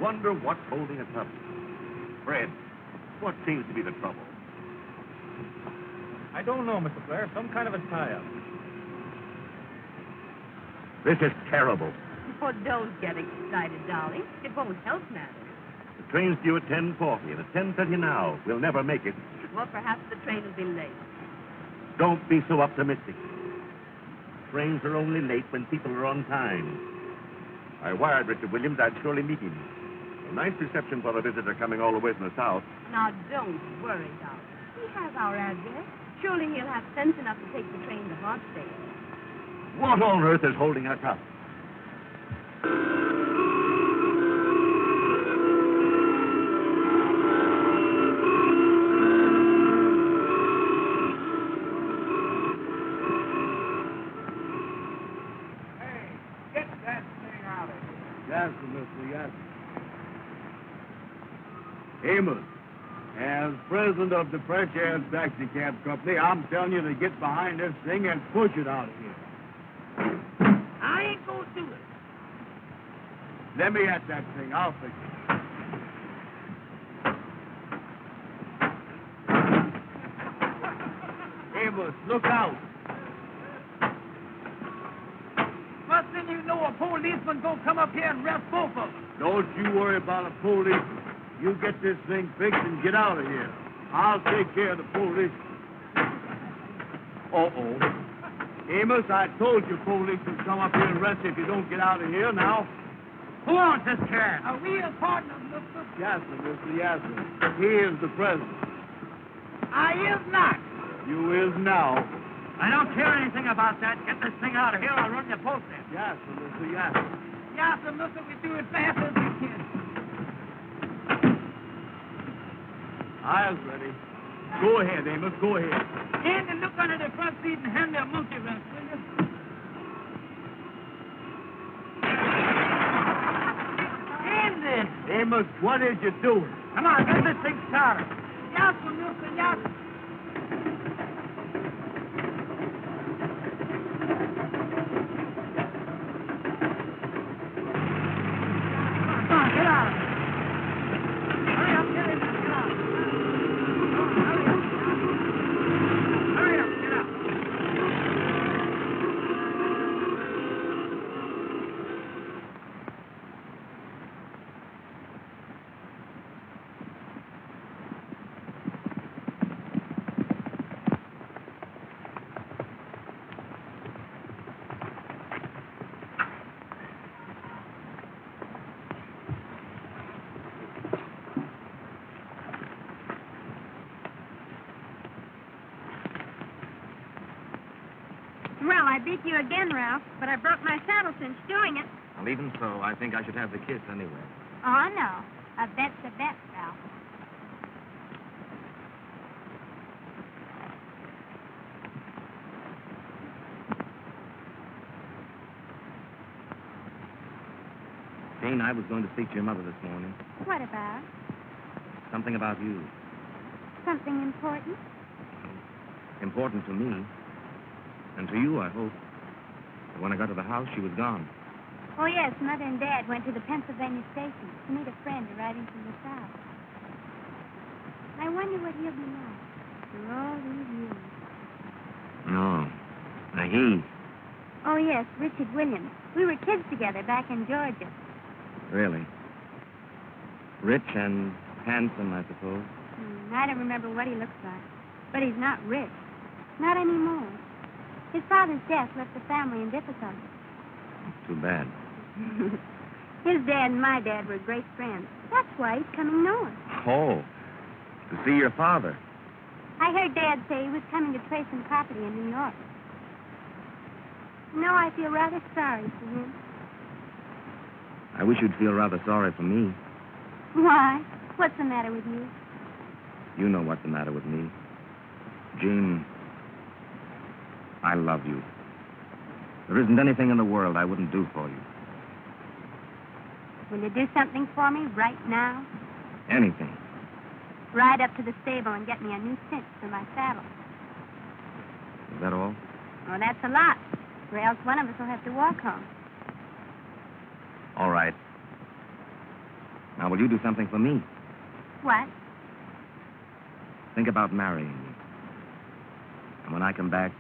wonder what's holding us up. Fred, what seems to be the trouble? I don't know, Mr. Blair. Some kind of a tie-up. This is terrible. Oh, don't get excited, darling. It won't help matters. The train's due at 10:40, and it's 10:30 now. We'll never make it. Well, perhaps the train will be late. Don't be so optimistic. Trains are only late when people are on time. I wired Richard Williams I'd surely meet him. A nice reception for a visitor coming all the way from the south. Now, don't worry, darling. He has our address. Surely he'll have sense enough to take the train to Hartsdale. What on earth is holding us up? Hey, get that thing out of here. Yes, mister, yes. Amos, as president of the Fresh Air Taxi Cab Company, I'm telling you to get behind this thing and push it out of here. I ain't gonna do it. Let me at that thing. I'll fix it. Amos, look out. First thing you know, a policeman gonna come up here and arrest both of us. Don't you worry about a police. You get this thing fixed and get out of here. I'll take care of the police. Uh-oh. Amos, I told you police will come up here and arrest you if you don't get out of here now. Who owns this car? Are we a partner, mister? Yes, sir, mister, yes, sir. He is the president. I is not. You is now. I don't care anything about that. Get this thing out of here. I'll run your post in. Yes, sir, mister, yes, sir. Yes, sir, mister. We do it fast as we can. Eyes ready. Go ahead, Amos, go ahead. Andy, look under the front seat and hand me a monkey wrench, will you? Andy! Amos, what is you doing? Come on, get this thing started. Yes, sir, mister, yes. Come on, get out. Hurry up, get in there, get out. Hurry up. Hurry up, get out. Well, I beat you again, Ralph, but I broke my saddle cinch doing it. Well, even so, I think I should have the kiss anyway. Oh, no. A bet's a bet, Ralph. Jane, I was going to speak to your mother this morning. What about? Something about you. Something important? Important to me. And to you, I hope. But when I got to the house, she was gone. Oh, yes, Mother and Dad went to the Pennsylvania station to meet a friend arriving from the South. I wonder what he'll be like after all these years. No. He. Oh, yes, Richard Williams. We were kids together back in Georgia. Really? Rich and handsome, I suppose. I don't remember what he looks like. But he's not rich. Not anymore. His father's death left the family in difficulty. Too bad. His dad and my dad were great friends. That's why he's coming north. Oh, to see your father. I heard Dad say he was coming to trade some property in New York. No, I feel rather sorry for him. I wish you'd feel rather sorry for me. Why? What's the matter with you? You know what's the matter with me. Jean, I love you. There isn't anything in the world I wouldn't do for you. Will you do something for me right now? Anything. Ride up to the stable and get me a new cinch for my saddle. Is that all? Oh, that's a lot. Or else one of us will have to walk home. All right. Now, will you do something for me? What? Think about marrying me. And when I come back,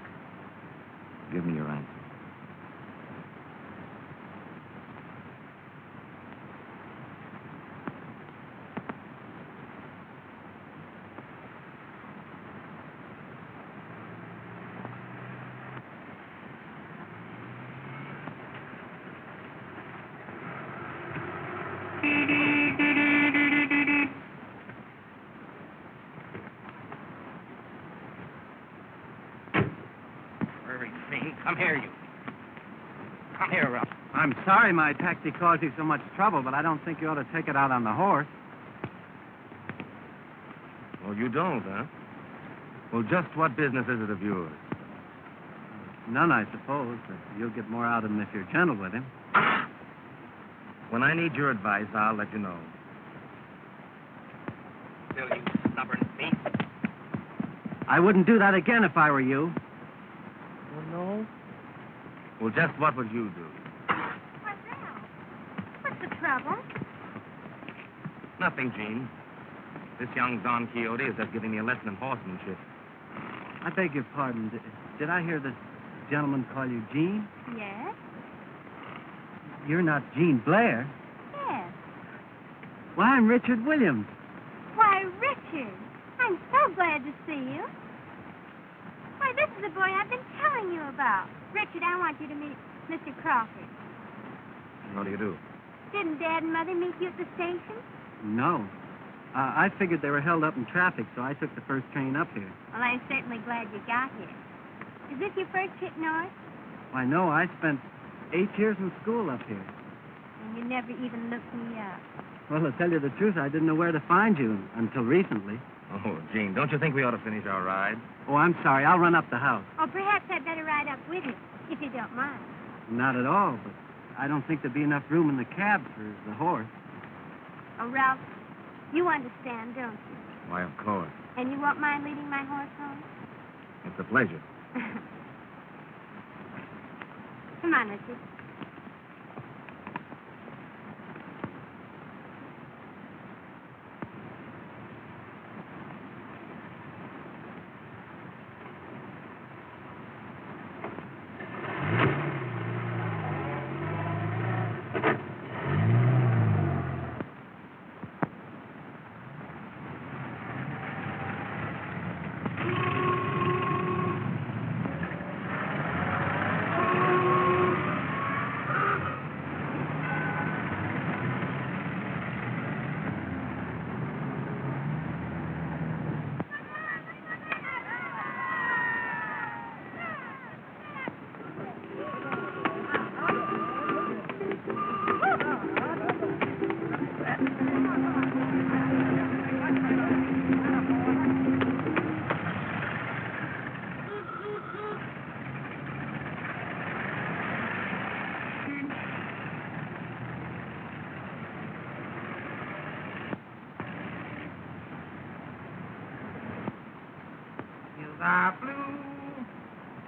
give me your answer. Come here, you. Come here, Ruff. I'm sorry my taxi caused you so much trouble, but I don't think you ought to take it out on the horse. Well, you don't, huh? Well, just what business is it of yours? None, I suppose, but you'll get more out of him if you're gentle with him. When I need your advice, I'll let you know. Still, you stubborn thief. I wouldn't do that again if I were you. Oh, no? Well, just what would you do? Correll, what's the trouble? Nothing, Gene. This young Don Quixote is just giving me a lesson in horsemanship. I beg your pardon. Did I hear this gentleman call you Gene? Yes? You're not Gene Blair. Yes. Well, I'm Richard Williams. Why, Richard, I'm so glad to see you. Why, this is the boy I've been telling you about. Richard, I want you to meet Mr. Crawford. How do you do? Didn't Dad and Mother meet you at the station? No. I figured they were held up in traffic, so I took the first train up here. Well, I'm certainly glad you got here. Is this your first trip north? I know. I spent 8 years in school up here. And you never even looked me up. Well, to tell you the truth, I didn't know where to find you until recently. Oh, Gene, don't you think we ought to finish our ride? Oh, I'm sorry. I'll run up the house. Or perhaps I'd better ride up with you, if you don't mind. Not at all, but I don't think there'd be enough room in the cab for the horse. Oh, Ralph, you understand, don't you? Why, of course. And you won't mind leading my horse home? It's a pleasure. Come on, Richard.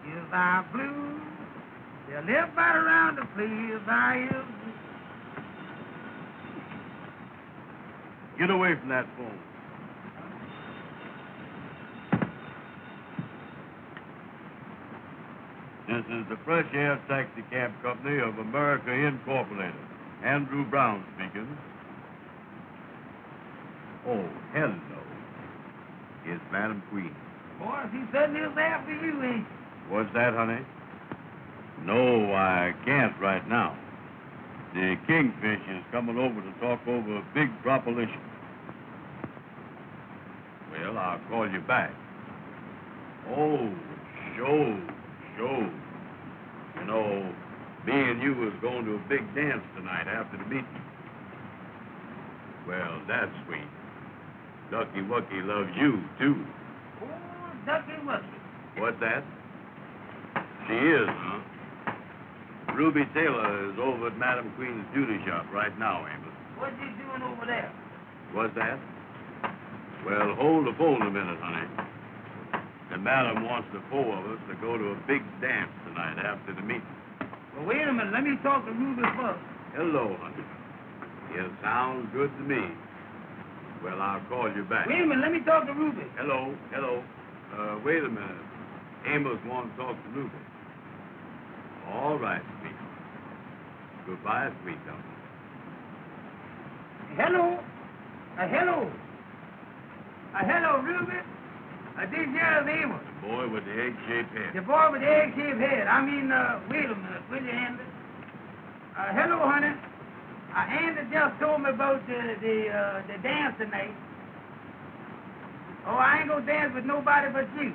Hills are blue. They'll live right around the fields are hills. Get away from that phone. This is the Fresh Air Taxi Cab Company of America Incorporated. Andrew Brown speaking. Oh, hello. It's Madam Queen. Boy, he certainly is there for you, ain't he? What's that, honey? No, I can't right now. The Kingfish is coming over to talk over a big proposition. Well, I'll call you back. Oh, sure. You know, me and you was going to a big dance tonight after the meeting. Well, that's sweet. Ducky Wucky loves you, too. Oh, Ducky Wucky. What's that? She is, huh? Ruby Taylor is over at Madam Queen's beauty shop right now, Amos. What's he doing over there? What's that? Well, hold the phone a minute, honey. The madam wants the four of us to go to a big dance tonight after the meeting. Well, wait a minute. Let me talk to Ruby first. Hello, honey. It sounds good to me. Well, I'll call you back. Wait a minute, let me talk to Ruby. Hello. Wait a minute. Amos wants to talk to Ruby. All right, sweetheart. Goodbye, sweetheart. Hello. Hello, Ruby. This here is Amos. The boy with the egg-shaped head. The boy with the egg-shaped head. Wait a minute, will you, Andy? Hello, honey. Andy just told me about the dance tonight. Oh, I ain't gonna dance with nobody but you.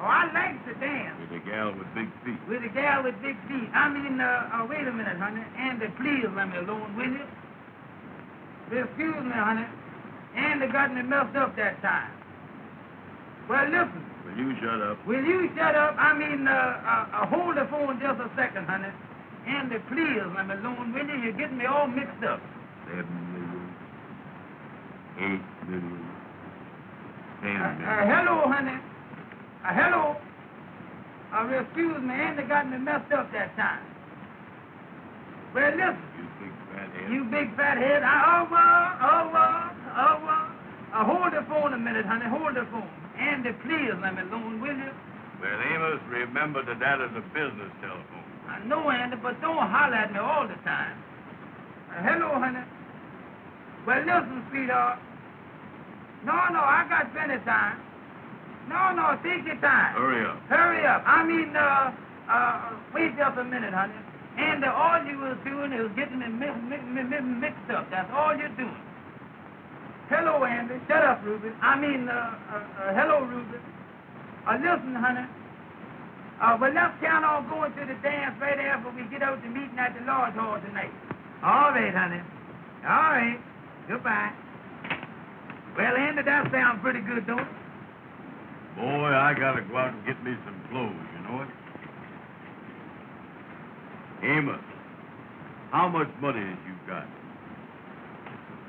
Oh, I like to dance. With a gal with big feet. With a gal with big feet. Wait a minute, honey. Andy, please let me alone, will you? Excuse me, honey. Andy got me messed up that time. Well, listen. Will you shut up? Will you shut up? Hold the phone just a second, honey. Andy, please let me alone, will you? You're getting me all mixed up. 7 million. 8 million. 10 million. Hello, honey. Hello. Excuse me, Andy got me messed up that time. Well, listen. You big fat head. You big fat head. Hold the phone a minute, honey. Hold the phone. Andy, please let me alone, will you? Well, Amos, remember that is a business telephone. I know, Andy, but don't holler at me all the time. Hello, honey. Well, listen, sweetheart. No, I got plenty of time. No, take your time. Hurry up. Hurry up. Wait just a minute, honey. And all you was doing is getting me mixed up. That's all you're doing. Hello, Andy. Shut up, Ruby. Hello, Ruby. Listen, honey. Well, let's count on going to the dance right after we get out to meeting at the Lord's Hall tonight. All right, honey. All right. Goodbye. Well, Andy, that sounds pretty good, don't it? Boy, I gotta go out and get me some clothes, you know it? Amos, how much money have you got?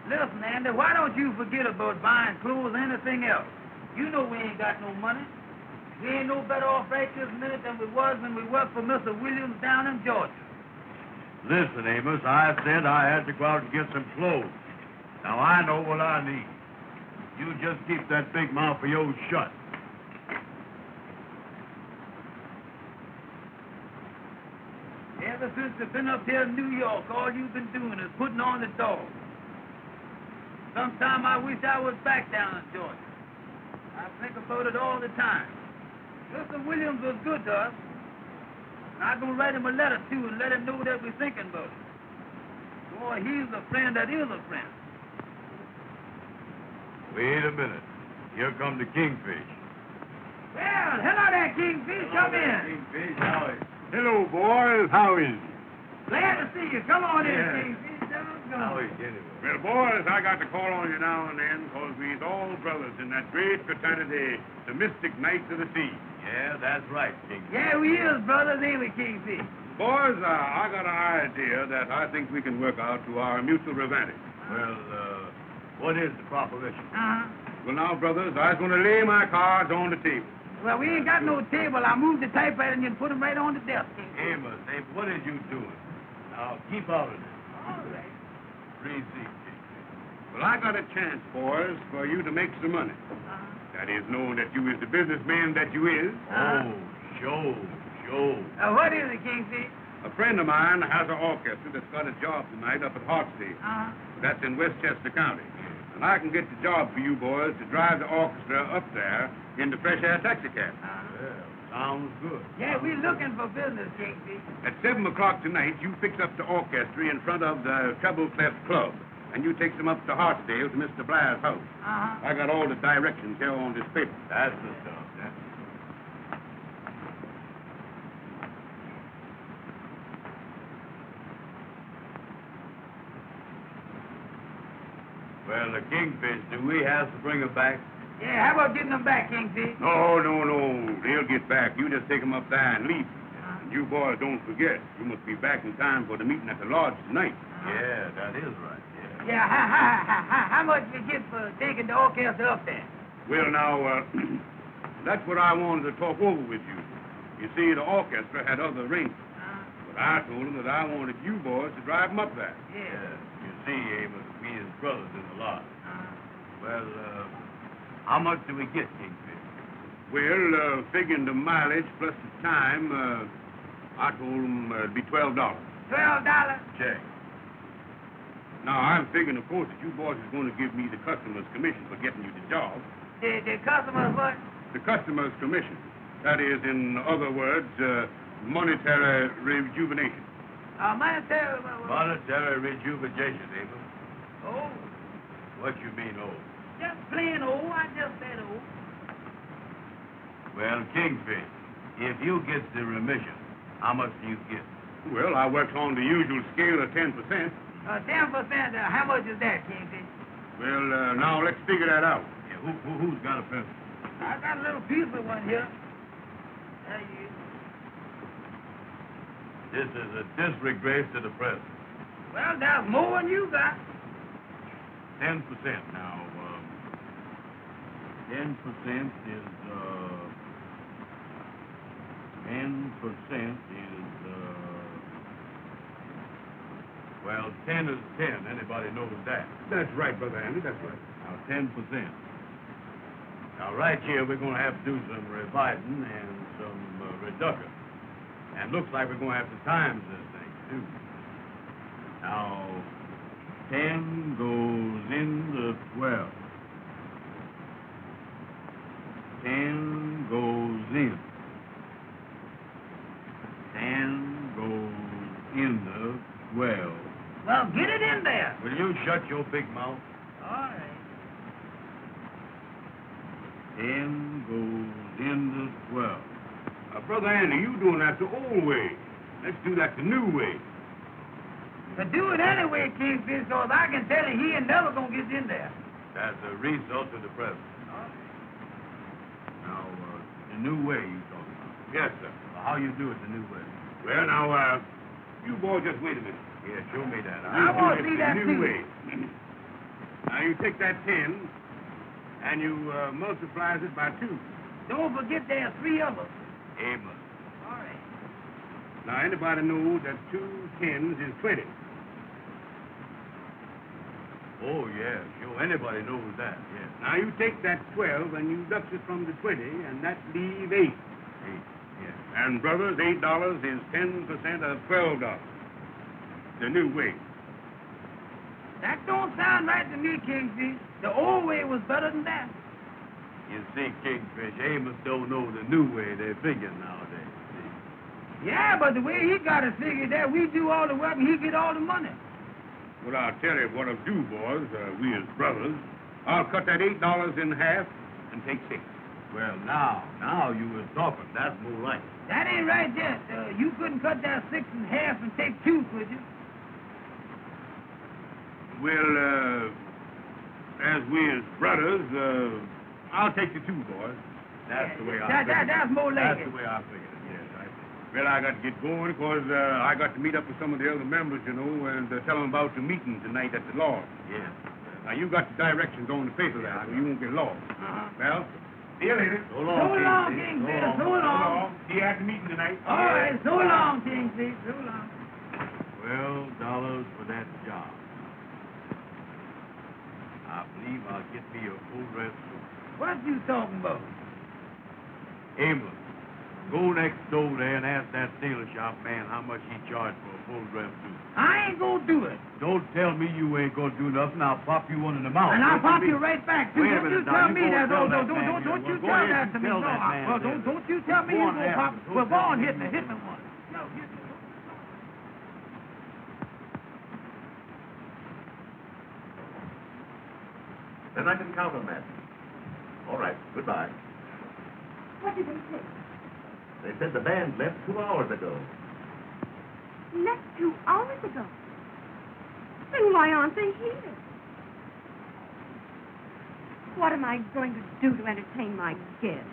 Listen, Andy, why don't you forget about buying clothes or anything else? You know we ain't got no money. We ain't no better off right this minute than we was when we worked for Mr. Williams down in Georgia. Listen, Amos, I said I had to go out and get some clothes. Now, I know what I need. You just keep that big mouth of yours shut. Ever since you've been up here in New York, all you've been doing is putting on the dog. Sometime I wish I was back down in Georgia. I think about it all the time. Mr. Williams was good to us. And I'm going to write him a letter, too, and let him know that we're thinking about it. Boy, he's a friend that is a friend. Wait a minute. Here come the Kingfish. Well, hello there, Kingfish. Come in. Kingfish, how is it? Hello, boys. How is it? Glad to see you. Come on in, Yeah. Kingfish. How is it anyway? Well, boys, I got to call on you now and then because we's all brothers in that great fraternity, the Mystic Knights of the Sea. Yeah, that's right, Kingfish. Yeah, we is brothers, ain't we, Kingfish? Boys, I got an idea that I think we can work out to our mutual advantage. Well, what is the proposition? Uh-huh. Well, now, brothers, I was going to lay my cards on the table. Well, we ain't got no table. I moved the typewriter and you put them right on the desk. Amos, hey, what is you doing? Now, keep out of this. All right. Read these, Kingfish. Well, I got a chance, boys, for you to make some money. That is, knowing that you is the businessman that you is. Oh, show. What is it, Kingfish? A friend of mine has an orchestra that's got a job tonight up at Hartsdale. That's in Westchester County. And I can get the job for you boys to drive the orchestra up there in the fresh air taxicab. Well, sounds good. Yeah, we're looking for business, Kingfish. At 7 o'clock tonight, you fix up the orchestra in front of the Treble Clef Club. And you take them up to Hartsdale to Mr. Blair's house. I got all the directions here on this paper. That's the stuff, yeah. Well, the Kingfish, do we have to bring them back? Yeah, how about getting them back, Kingfish? No. They'll get back. You just take them up there and leave. And you boys don't forget, you must be back in time for the meeting at the lodge tonight. Yeah, that is right, yeah. Yeah, how much we get for taking the orchestra up there? Well, now, that's what I wanted to talk over with you. You see, the orchestra had other arrangements. But I told him that I wanted you boys to drive him up there. Yeah. You see, Amos, we is brothers in the lot. Well, how much do we get, Kingfish? Well, figuring the mileage plus the time, I told him it'd be $12. $12? Check. Now, I'm figuring, of course, that you boys is going to give me the customer's commission for getting you the job. The customers what? The customer's commission. That is, in other words, monetary rejuvenation. Monetary... Monetary rejuvenation, Amos. Oh, What you mean, oh? just plain old. I just said old. Well, Kingfish, if you get the remission, how much do you get? Well, I works on the usual scale of 10%. 10%, how much is that, Kingfish? Well, now let's figure that out. Yeah, who's got a pencil? I got a little piece of one here. There you is. This is a disgrace to the press. Well, that's more than you got. 10% now. 10% is, 10% is, well, 10 is 10. Anybody knows that. That's right, Brother Andy, that's right. Now, 10%. Now, right here, we're going to have to do some revising and some reduction. And looks like we're going to have to times this thing, too. Now, 10 goes into 12. 10 goes in. 10 goes into 12. Well, get it in there. Will you shut your big mouth? All right. 10 goes into 12. Brother Andy, you doing that the old way. Let's do that the new way. To do it anyway, Kingfish, so I can tell you he ain't never gonna get in there. That's a result of the present. Now, the new way you talking about. Yes, sir. Well, how you do it the new way? Well, now, you boys just wait a minute. Yeah, show me that. I want to see that the new too. way. Now, you take that 10, and you multiplies it by 2. Don't forget there's 3 of us. Amos. All right. Now, anybody knows that 2 10s is 20. Oh, yeah, sure. Anybody knows that, yeah. Now, you take that 12 and you deduct it from the 20, and that leaves 8. 8, yeah. And, brothers, $8 is 10% of $12. The new way. That don't sound right to me, Kingfish. The old way was better than that. You see, Kingfish, Amos don't know the new way they're figuring nowadays. See? Yeah, but the way he got it figured that we do all the work and he get all the money. Well, I'll tell you what I'll do, boys. We as brothers. I'll cut that $8 in half and take 6. Well, now you was talking. That's more right. That ain't right yet. You couldn't cut that 6 in half and take 2, could you? Well, as we as brothers, I'll take the 2, boys. That's the way I figured it. That's more like That's it. the way I figured it, yes, I see. Well, I got to get going because I got to meet up with some of the other members, you know, and tell them about the meeting tonight at the lodge. Yes. Now, you got the directions on the paper there, so you won't get lost. Well, see you later. So So long, Kingfish. So long. See you at the meeting tonight. All right, so long, Kingfish. So long. $12 for that job. I believe I'll get me a full dress suit. What you talking about? Amos, go next door there and ask that tailor shop man how much he charged for a full dress suit. I ain't gonna do it. Don't tell me you ain't gonna do nothing. I'll pop you one in the mouth. And I'll pop Listen to you me. right back, too. Wait a Don't minute you now. tell You me go that. tell that man Don't you there. tell Go ahead that and to me. tell No, that man well, there. don't you tell me Go you on gonna after. pop. Don't Well, go tell on, me. hit me one. No, hit me. Then I can count on that. All right, goodbye. What did they say? They said the band left 2 hours ago. Left 2 hours ago. Then why aren't they here? What am I going to do to entertain my guests?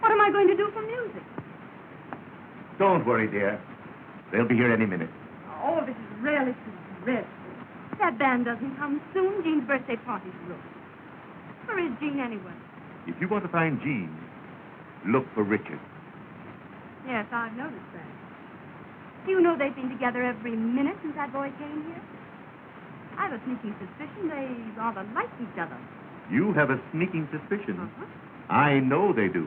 What am I going to do for music? Don't worry, dear. They'll be here any minute. Oh, this is really too dreadful. That band doesn't come soon. Jean's birthday party's ruined. Where is Jean anyway? If you want to find Jean, look for Richard. Yes, I've noticed that. Do you know they've been together every minute since that boy came here? I have a sneaking suspicion they rather like each other. You have a sneaking suspicion. Uh-huh. I know they do.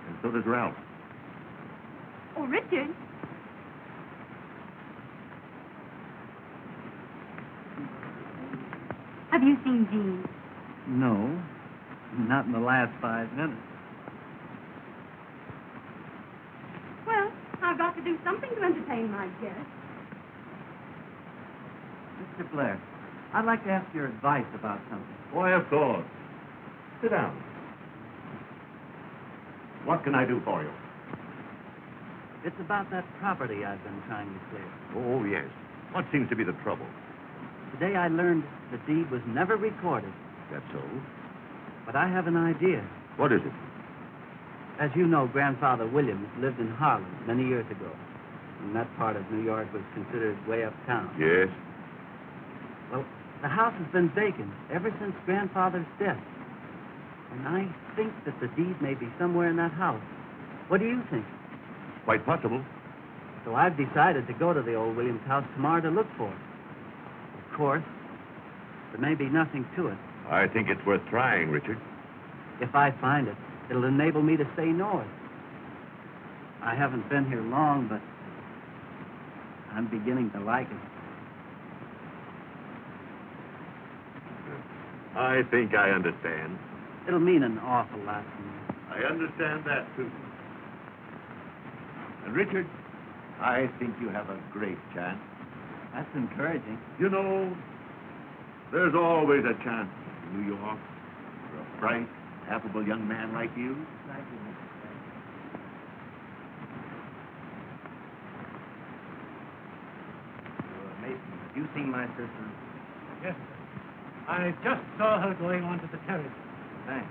And so does Ralph. Oh, Richard. Have you seen Jean? No, not in the last 5 minutes. Well, I've got to do something to entertain my guests. Mr. Blair, I'd like to ask your advice about something. Why, of course. Sit down. What can I do for you? It's about that property I've been trying to clear. Oh, yes. What seems to be the trouble? Today I learned the deed was never recorded, That's so. but I have an idea. What is it? As you know, Grandfather Williams lived in Harlem many years ago, and that part of New York was considered way uptown. Yes. Well, the house has been vacant ever since Grandfather's death, and I think that the deed may be somewhere in that house. What do you think? Quite possible. So I've decided to go to the old Williams house tomorrow to look for it. Of course, there may be nothing to it. I think it's worth trying, Richard. If I find it, it'll enable me to stay north. I haven't been here long, but I'm beginning to like it. I think I understand. It'll mean an awful lot to me. I understand that, too. And, Richard, I think you have a great chance. That's encouraging. You know, there's always a chance in New York for a bright, affable young man like you. Thank you, Mr. Blair. Mason, have you seen my sister? Yes, sir. I just saw her going onto the terrace. Thanks.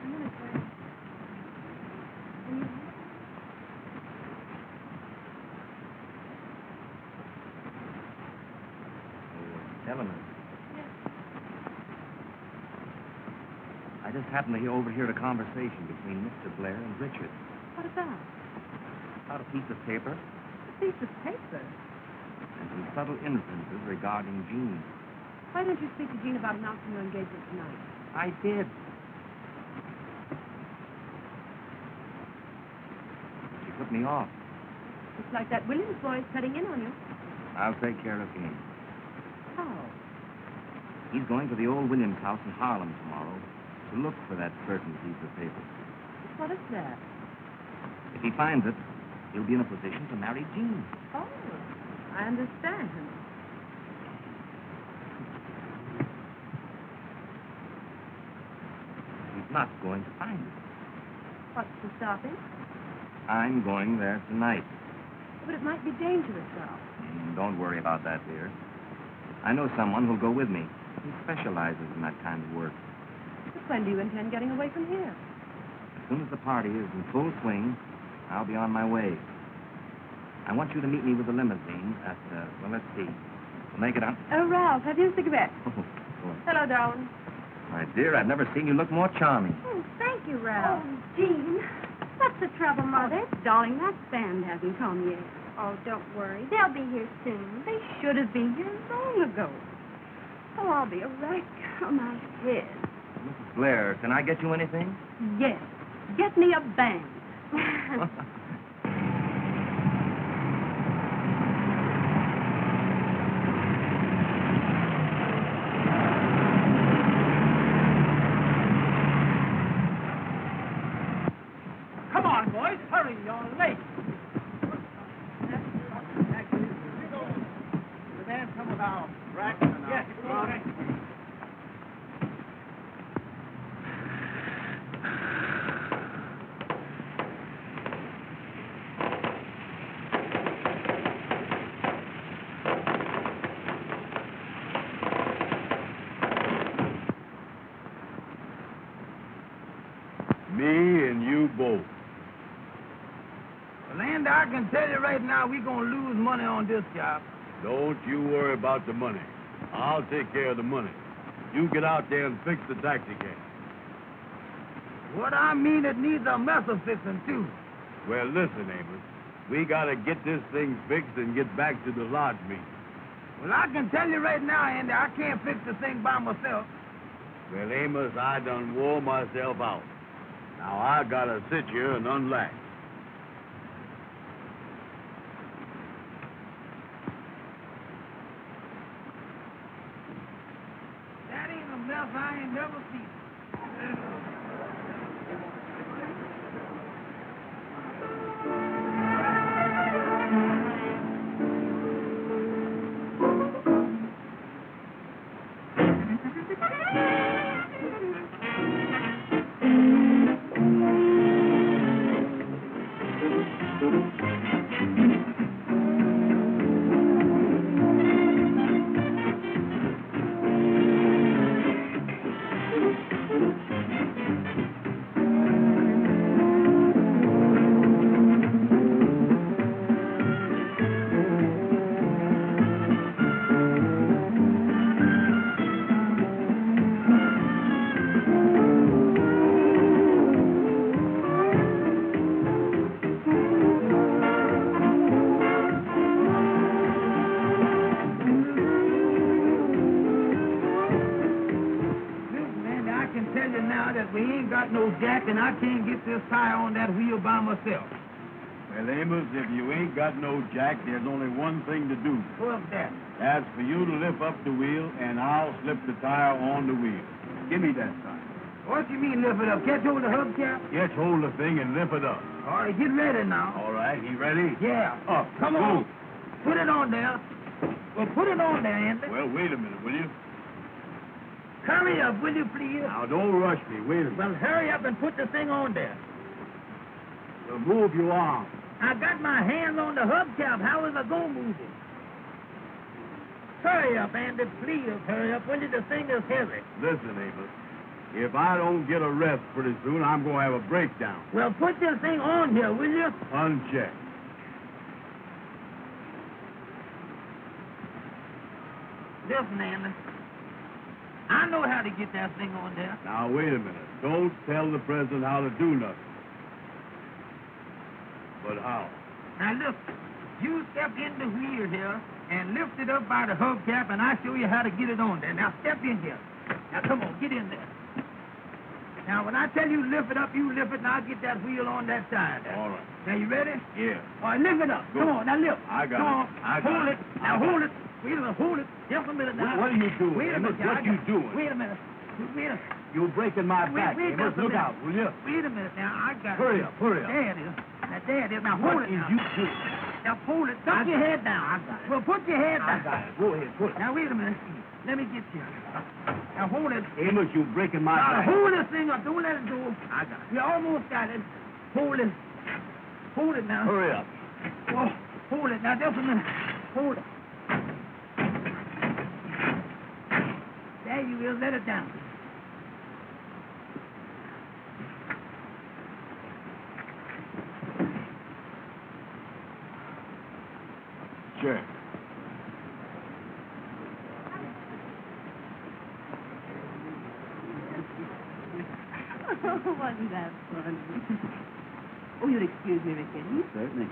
A minute, sir. Eleanor, Yes. I just happened to overhear a conversation between Mr. Blair and Richard What about? about a piece of paper A piece of paper. and some subtle inferences regarding Jean. Why don't you speak to Jean about announcing your engagement tonight? I did. She put me off. Looks like that Williams boy is cutting in on you. I'll take care of him. How? He's going to the old Williams house in Harlem tomorrow to look for that certain piece of paper. What is that? If he finds it, he'll be in a position to marry Jean. Oh, I understand. He's not going to find it. What's to stop him? I'm going there tonight. But it might be dangerous, Ralph. Don't worry about that, dear. I know someone who'll go with me. He specializes in that kind of work. But when do you intend getting away from here? As soon as the party is in full swing, I'll be on my way. I want you to meet me with the limousine at, well, let's see. We'll make it up. Oh, Ralph, have you a cigarette? Oh, go on. Hello, darling. My dear, I've never seen you look more charming. Oh, thank you, Ralph. Oh, Jean. What's the trouble, Mother? Darling, that band hasn't come yet. Oh, don't worry. They'll be here soon. They should have been here long ago. Oh, I'll be all right. Oh, my head. Mrs. Blair, can I get you anything? Yes. Get me a band. Come on, boys. Hurry. You're late. The man come with our rack and our... Yes, all right. Me and you both. Well, Andy, I can tell you right now, we're going to lose money on this job. Don't you worry about the money. I'll take care of the money. You get out there and fix the taxi cab. What I mean, it needs a mess of fixing, too. Well, listen, Amos. We gotta get this thing fixed and get back to the lodge meeting. Well, I can tell you right now, Andy, I can't fix the thing by myself. Well, Amos, I done wore myself out. Now I gotta sit here and unlatch. That ain't a mess I ain't never seen. Jack, and I can't get this tire on that wheel by myself. Well, Amos, if you ain't got no jack, there's only one thing to do. What's that? That's for you to lift up the wheel, and I'll slip the tire on the wheel. Give me that tire. What you mean lift it up? Catch hold of the hubcap? Catch hold of the thing and lift it up. All right, get ready now. All right, you ready? Yeah. Up. Come on. Put it on there. Well, put it on there, Andy. Well, wait a minute, will you? Hurry up, will you, please? Now, don't rush me. Wait a minute. Well, hurry up and put the thing on there. Well, move your arm. I got my hand on the hubcap. How is I going to move it? Hurry up, Andy. Please hurry up. When the thing is heavy. Listen, Amos. If I don't get a rest pretty soon, I'm going to have a breakdown. Well, put this thing on here, will you? Uncheck. Listen, Andy. I know how to get that thing on there. Now, wait a minute. Don't tell the president how to do nothing. But how? Now, look. You step in the wheel here and lift it up by the hubcap, and I'll show you how to get it on there. Now, step in here. Now, come on, get in there. Now, when I tell you lift it up, you lift it, and I'll get that wheel on that side there. All right. Now, you ready? Yeah. All right, lift it up. Go. Come on, now lift. I got Come it. on. I got hold it. it. Now, hold it. Wait a minute, hold it. Just a minute now. What are you doing, Wait a Amos? minute. What you doing? Wait a minute. Wait a minute. You're breaking my back, Wait, Amos. just a Look minute. out, will you? Wait a minute now. I got Hurry it. up, hurry up. There it is. Now, there it is. Now, hold What it is now. you doing? Now, hold it. Duck your head down. I got it. Well, put your head down. I got it. Go ahead, put it. Now, wait a minute. Let me get you. Now, hold it. Amos, you're breaking my Now, back. hold this thing up. Don't let it go. I got it. You almost got it. Hold it. Hold it now. Hurry up. Oh, hold it. Now, just a minute. Hold it. There you is. Let it down. Sure. Oh, wasn't that funny? Oh, you'll excuse me, Ricky. Certainly.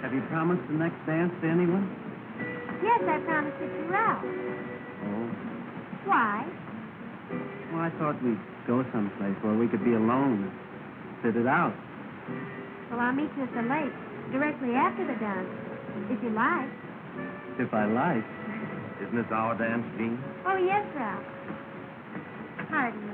Have you promised the next dance to anyone? Yes, I promised it to Ralph. Oh. Why? Well, I thought we'd go someplace where we could be alone and sit it out. Well, I'll meet you at the lake directly after the dance, if you like. If I like. Isn't this our dance, Jean? Oh, yes, Ralph. Pardon me.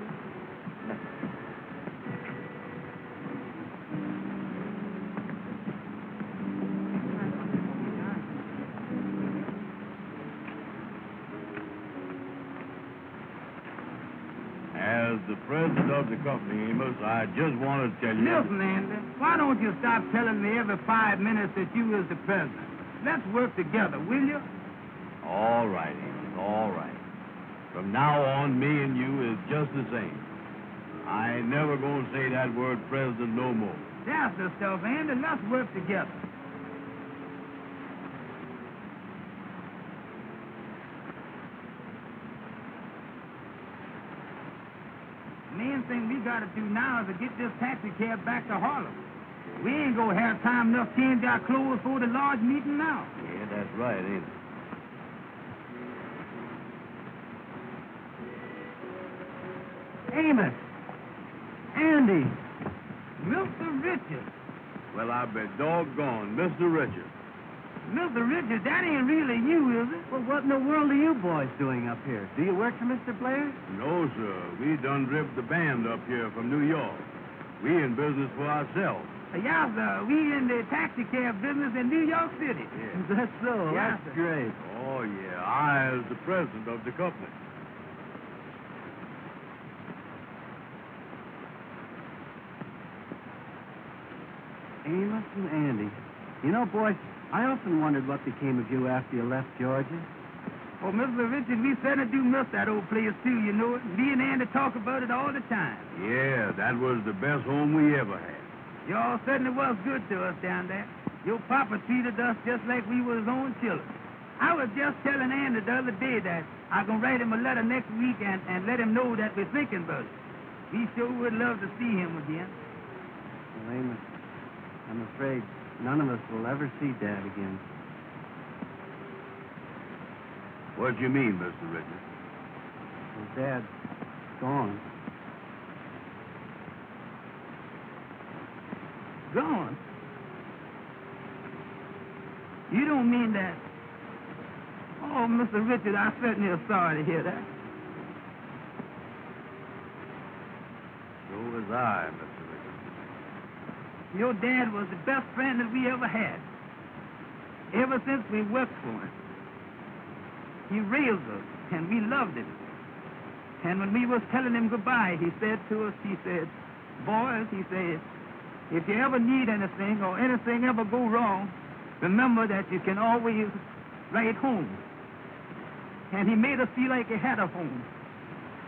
As the president of the company, Amos, I just want to tell you... Listen, Andy, why don't you stop telling me every 5 minutes that you is the president? Let's work together, will you? All right, Amos, all right. From now on, me and you is just the same. I ain't never going to say that word president no more. That's the stuff, Andy. Let's work together. Main thing we got to do now is to get this taxi cab back to Harlem. We ain't gonna have time enough to change our clothes for the large meeting now. Yeah, that's right, ain't it? Amos! Andy! Mr. Richards. Well, I bet doggone, Mr. Richard. Mr. Richards, that ain't really you, is it? Well, what in the world are you boys doing up here? Do you work for Mr. Blair? No, sir. We done driven the band up here from New York. We in business for ourselves. Yeah, sir. We in the taxi cab business in New York City. Yeah. Is that so? Yeah, That's sir. great. Oh, yeah. I is the president of the company. Amos and Andy. You know, boys, I often wondered what became of you after you left Georgia. Oh, Mr. Richards, we certainly do miss that old place, too, you know it. Me and Andy talk about it all the time. Yeah, that was the best home we ever had. Y'all certainly was good to us down there. Your papa treated us just like we was his own children. I was just telling Andy the other day that I'm going to write him a letter next week and let him know that we're thinking about it. We sure would love to see him again. Well, Amos, I'm afraid none of us will ever see Dad again. What do you mean, Mr. Richard? Well, Dad's gone. Gone? You don't mean that? Oh, Mr. Richard, I certainly am sorry to hear that. So was I, Mr. Richard. Your dad was the best friend that we ever had. Ever since we worked for him. He raised us, and we loved him. And when we was telling him goodbye, he said to us, he said, boys, he said, if you ever need anything or anything ever go wrong, remember that you can always write home. And he made us feel like he had a home.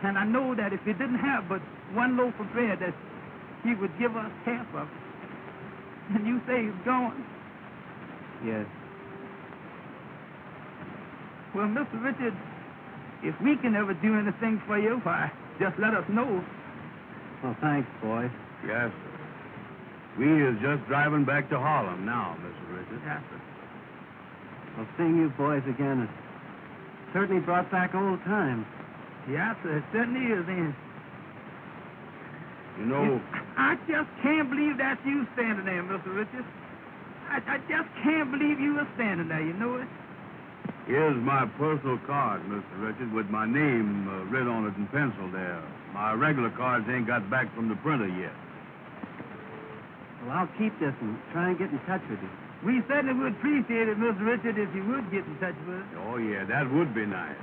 And I know that if he didn't have but one loaf of bread, that he would give us half of it. And you say he's gone. Yes. Well, Mr. Richard, if we can ever do anything for you, why, just let us know. Well, thanks, boys. Yes, sir. We is just driving back to Harlem now, Mr. Richard. Yes, sir. Well, seeing you boys again has certainly brought back old times. Yes, sir, it certainly is, ain't it? You know, I just can't believe that you standing there, Mr. Richard. I just can't believe you were standing there, you know it? here's my personal card, Mr. Richard, with my name writ on it in pencil there. My regular cards ain't got back from the printer yet. Well, I'll keep this and try and get in touch with you. We certainly would appreciate it, Mr. Richard, if you would get in touch with us. Oh, yeah, that would be nice.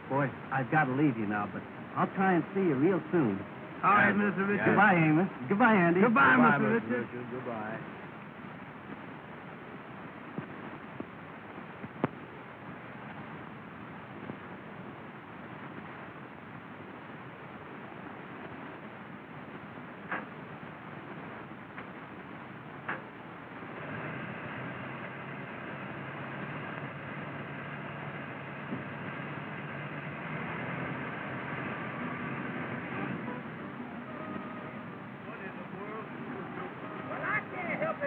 Boys, I've got to leave you now, but I'll try and see you real soon. All right, Mr. Richard. Goodbye, Amos. Goodbye, Andy. Goodbye, Goodbye, Mr. Richard. Goodbye. Well, I can't help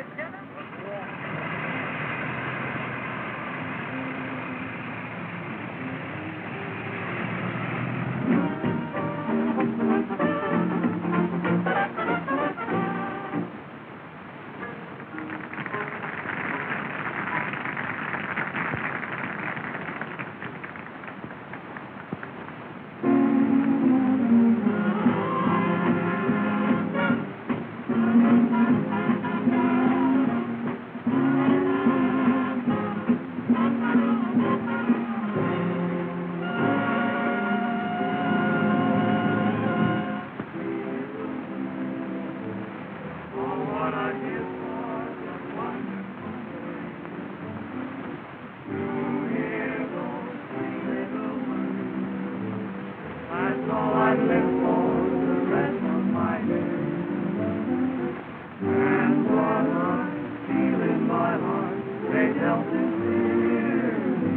tell sincerely.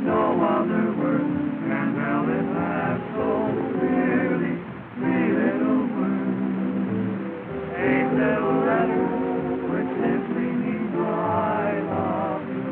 No other words can tell it half so clearly. Three little words, 8 little letters, which simply mean I love you.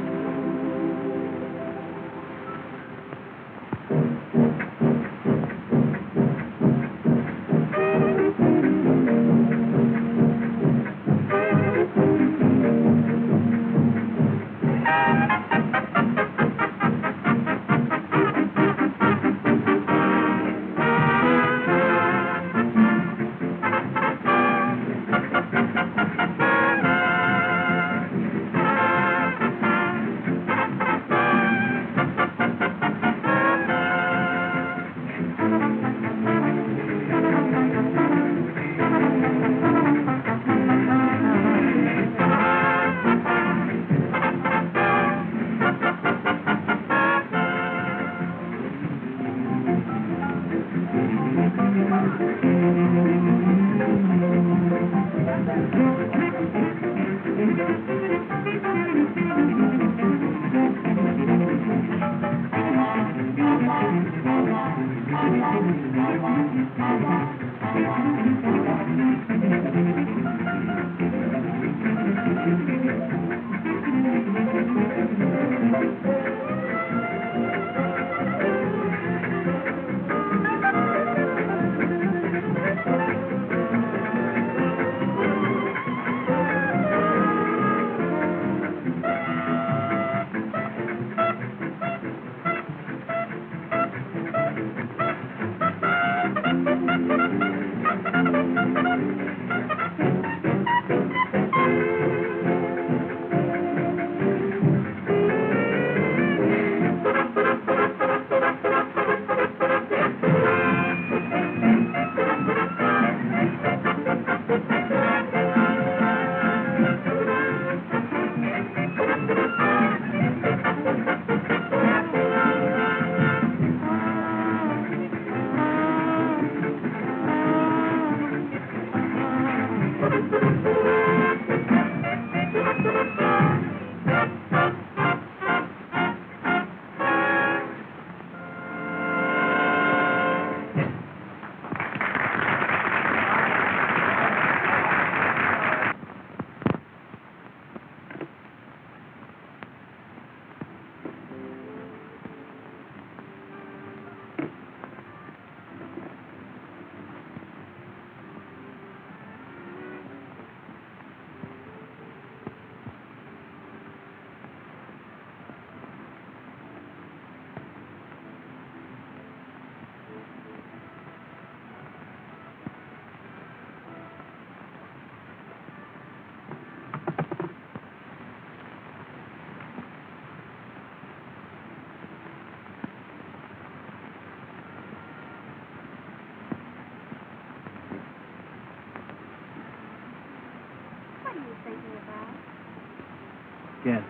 Yes.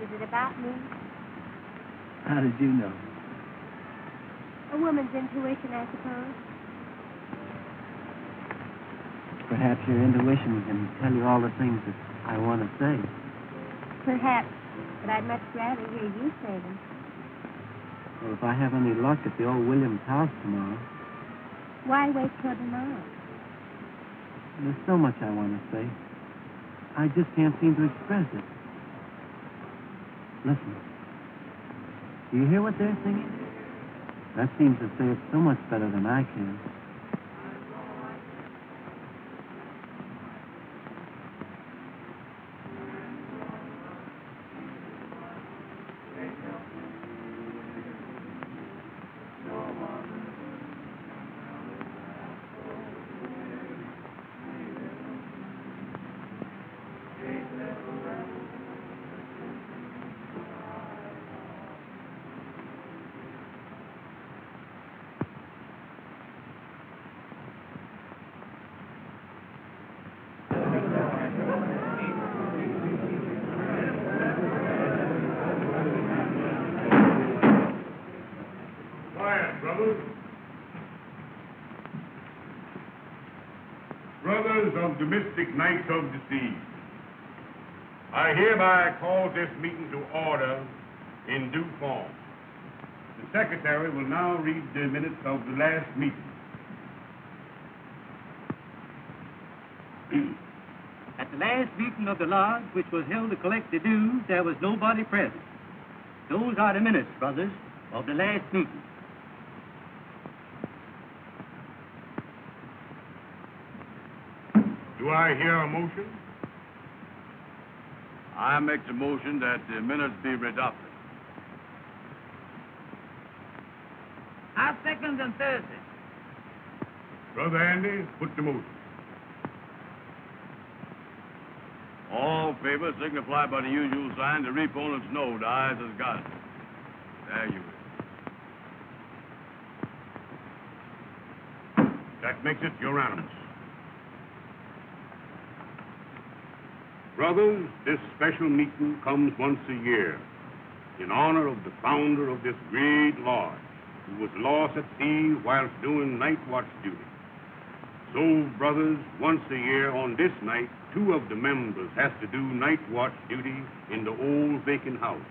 Is it about me? How did you know? A woman's intuition, I suppose. Perhaps your intuition can tell you all the things that I want to say. Perhaps, but I'd much rather hear you say them. Well, if I have any luck at the old Williams house tomorrow, Why wait till tomorrow? there's so much I want to say. I just can't seem to express it. Listen. Do you hear what they're singing? That seems to say it so much better than I can. Brothers of the mystic night of the sea, I hereby call this meeting to order in due form. The secretary will now read the minutes of the last meeting. At the last meeting of the lodge, which was held to collect the dues, there was nobody present. Those are the minutes, brothers, of the last meeting. Do I hear a motion? I make the motion that the minutes be adopted. I second and third it. Brother Andy, put the motion. All in favor signify by the usual sign. The opponents know the ayes has got it. There you is. That makes it unanimous. Brothers, this special meeting comes once a year in honor of the founder of this great lodge who was lost at sea whilst doing night watch duty. So, brothers, once a year on this night, 2 of the members has to do night watch duty in the old vacant house,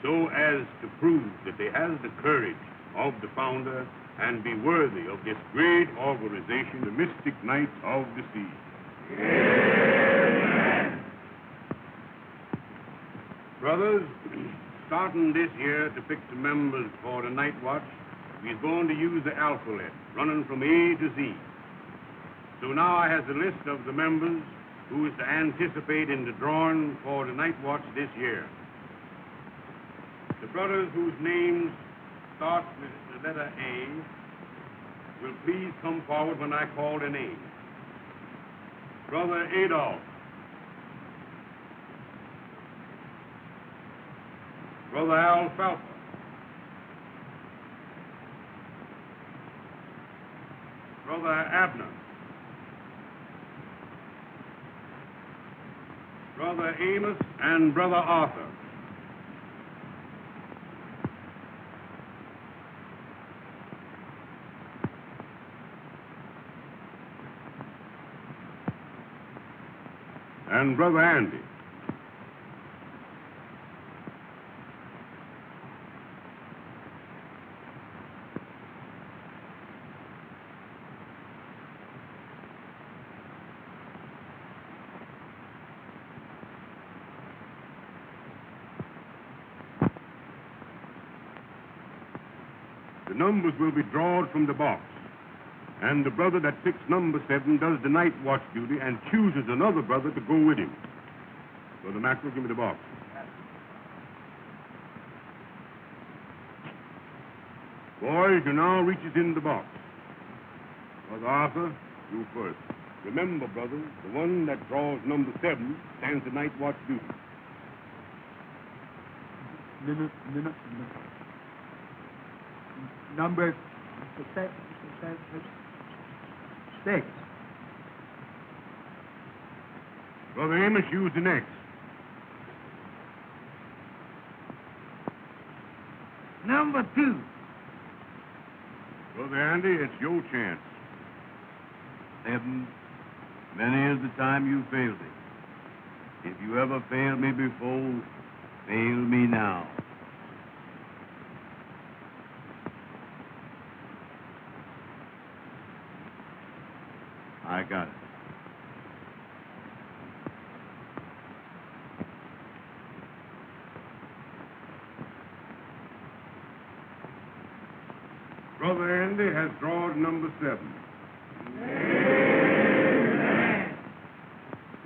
so as to prove that they has the courage of the founder and be worthy of this great organization, the Mystic Knights of the Sea. Amen. Brothers, starting this year to pick the members for the night watch, we're going to use the alphabet, running from A to Z. So now I have the list of the members who is to anticipate in the drawing for the night watch this year. The brothers whose names start with the letter A will please come forward when I call their name. Brother Adolph. Brother Alfalfa. Brother Abner. Brother Amos and Brother Arthur. And Brother Andy. The numbers will be drawn from the box. And the brother that picks number 7 does the night watch duty and chooses another brother to go with him. Brother Mackerel, give me the box. Boys, you now reaches in the box. Brother Arthur, you first. Remember, brothers, the one that draws number 7 stands the night watch duty. Number 6. Brother Amos, use the next. Number 2. Brother Andy, it's your chance. 7. Many is the time you failed me. If you ever failed me before, fail me now. I got it. Brother Andy has drawn number 7. Amen.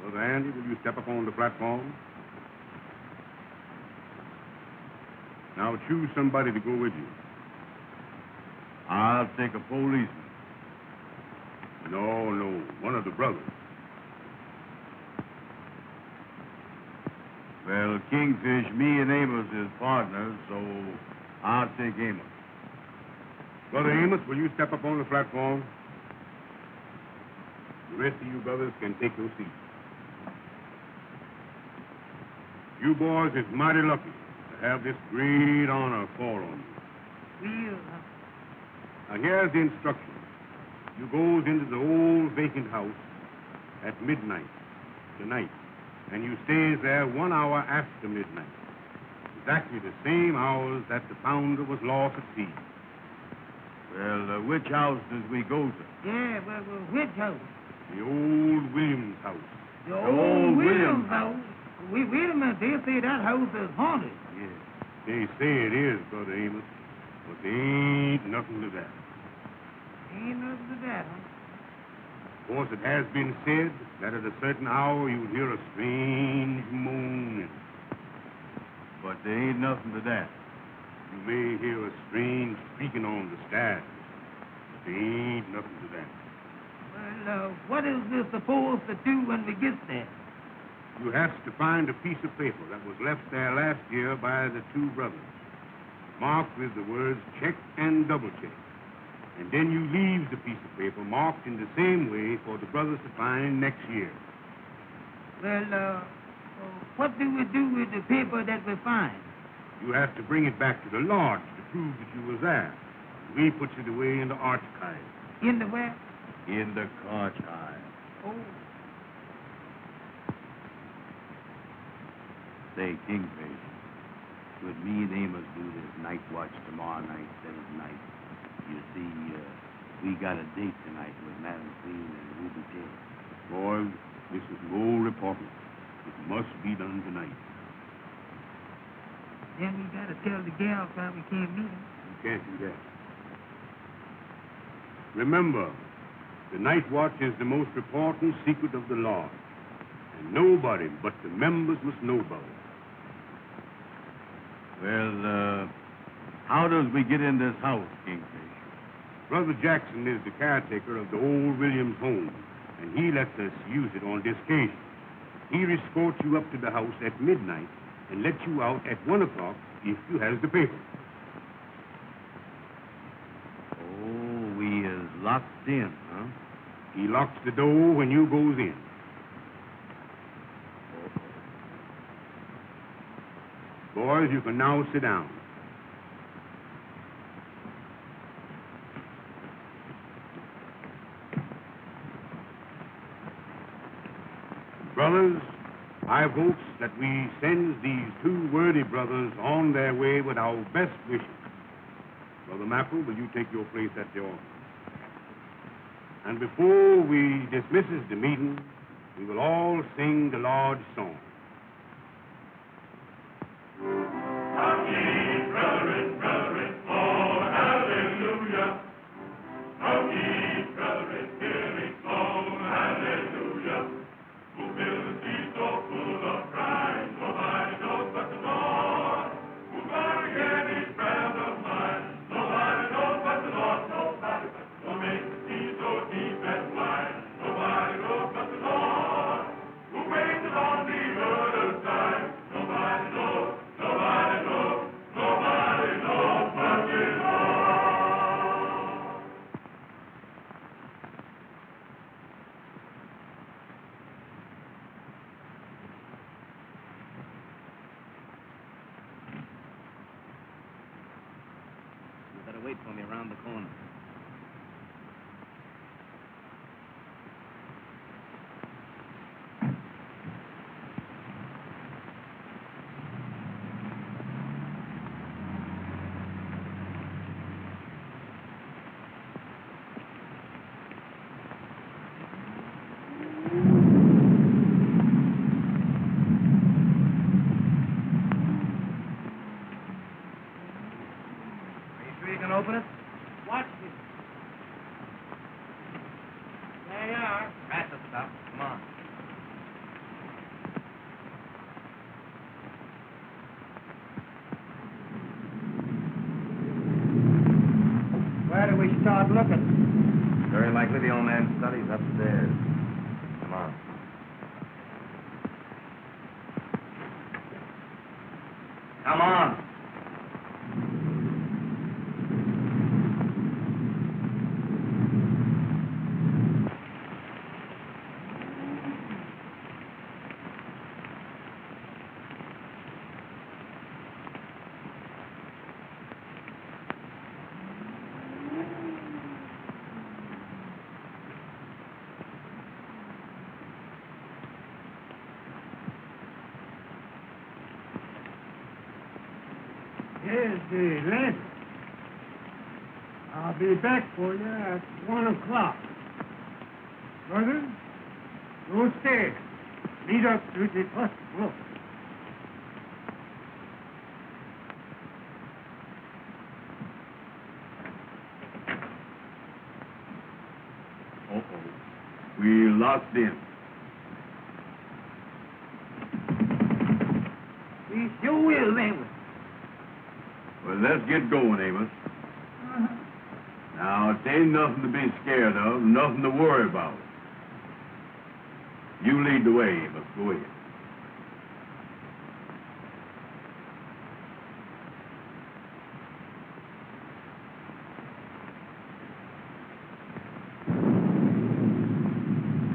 Brother Andy, will you step up on the platform? Now choose somebody to go with you. I'll take a policeman. No, one of the brothers. Well, Kingfish, me and Amos is partners, so I'll take Amos. Brother Amos, will you step up on the platform? The rest of you brothers can take your seats. You boys is mighty lucky to have this great honor fall on you. Now, here's the instructions. You goes into the old vacant house at midnight tonight and you stays there 1 hour after midnight. Exactly the same hours that the founder was lost at sea. Well, which house does we go to? Yeah, well, which house? The old Williams house. The old Williams house. Wait a minute. They say that house is haunted. Yes, they say it is, Brother Amos, but there ain't nothing to that. Ain't nothing to that, huh? Of course, it has been said that at a certain hour you would hear a strange moaning. But there ain't nothing to that. You may hear a strange creaking on the stairs, but there ain't nothing to that. Well, what is this supposed to do when we get there? You have to find a piece of paper that was left there last year by the two brothers, marked with the words check and double check. And then you leave the piece of paper marked in the same way for the brothers to find next year. Well, what do we do with the paper that we find? You have to bring it back to the lodge to prove that you were there. We put it away in the archive. In the where? In the archive. Oh. Say, Kingfish, could me and Amos do this night watch tomorrow night instead of tonight? You see, we got a date tonight with Madam Queen and Ruby King. Boys, this is more important. It must be done tonight. Then we got to tell the gals why we can't meet them. You can't do that. Remember, the night watch is the most important secret of the lodge. And nobody but the members must know about it. Well, how does we get in this house, Kingfish? Brother Jackson is the caretaker of the old Williams home, and he lets us use it on this occasion. He escorts you up to the house at midnight and lets you out at 1 o'clock if you has the paper. Oh, we is locked in, huh? He locks the door when you goes in. Boys, you can now sit down. Brothers, I votes that we send these two worthy brothers on their way with our best wishes. Brother Mackerel, will you take your place at the altar? And before we dismisses the meeting, we will all sing the Lord's song. Wait for me around the corner. Open it. Watch this. There you are. That's the stuff. Come on. Where do we start looking? Very likely the old man's study's upstairs. Come on. Come on. Here's the lantern. I'll be back for you at 1 o'clock. Brother, go stairs. Lead up to the first floor. Uh-oh. We locked in. We sure will, ain't we? Well, let's get going, Amos. Uh-huh. Now, it ain't nothing to be scared of, nothing to worry about. You lead the way, Amos. Go ahead.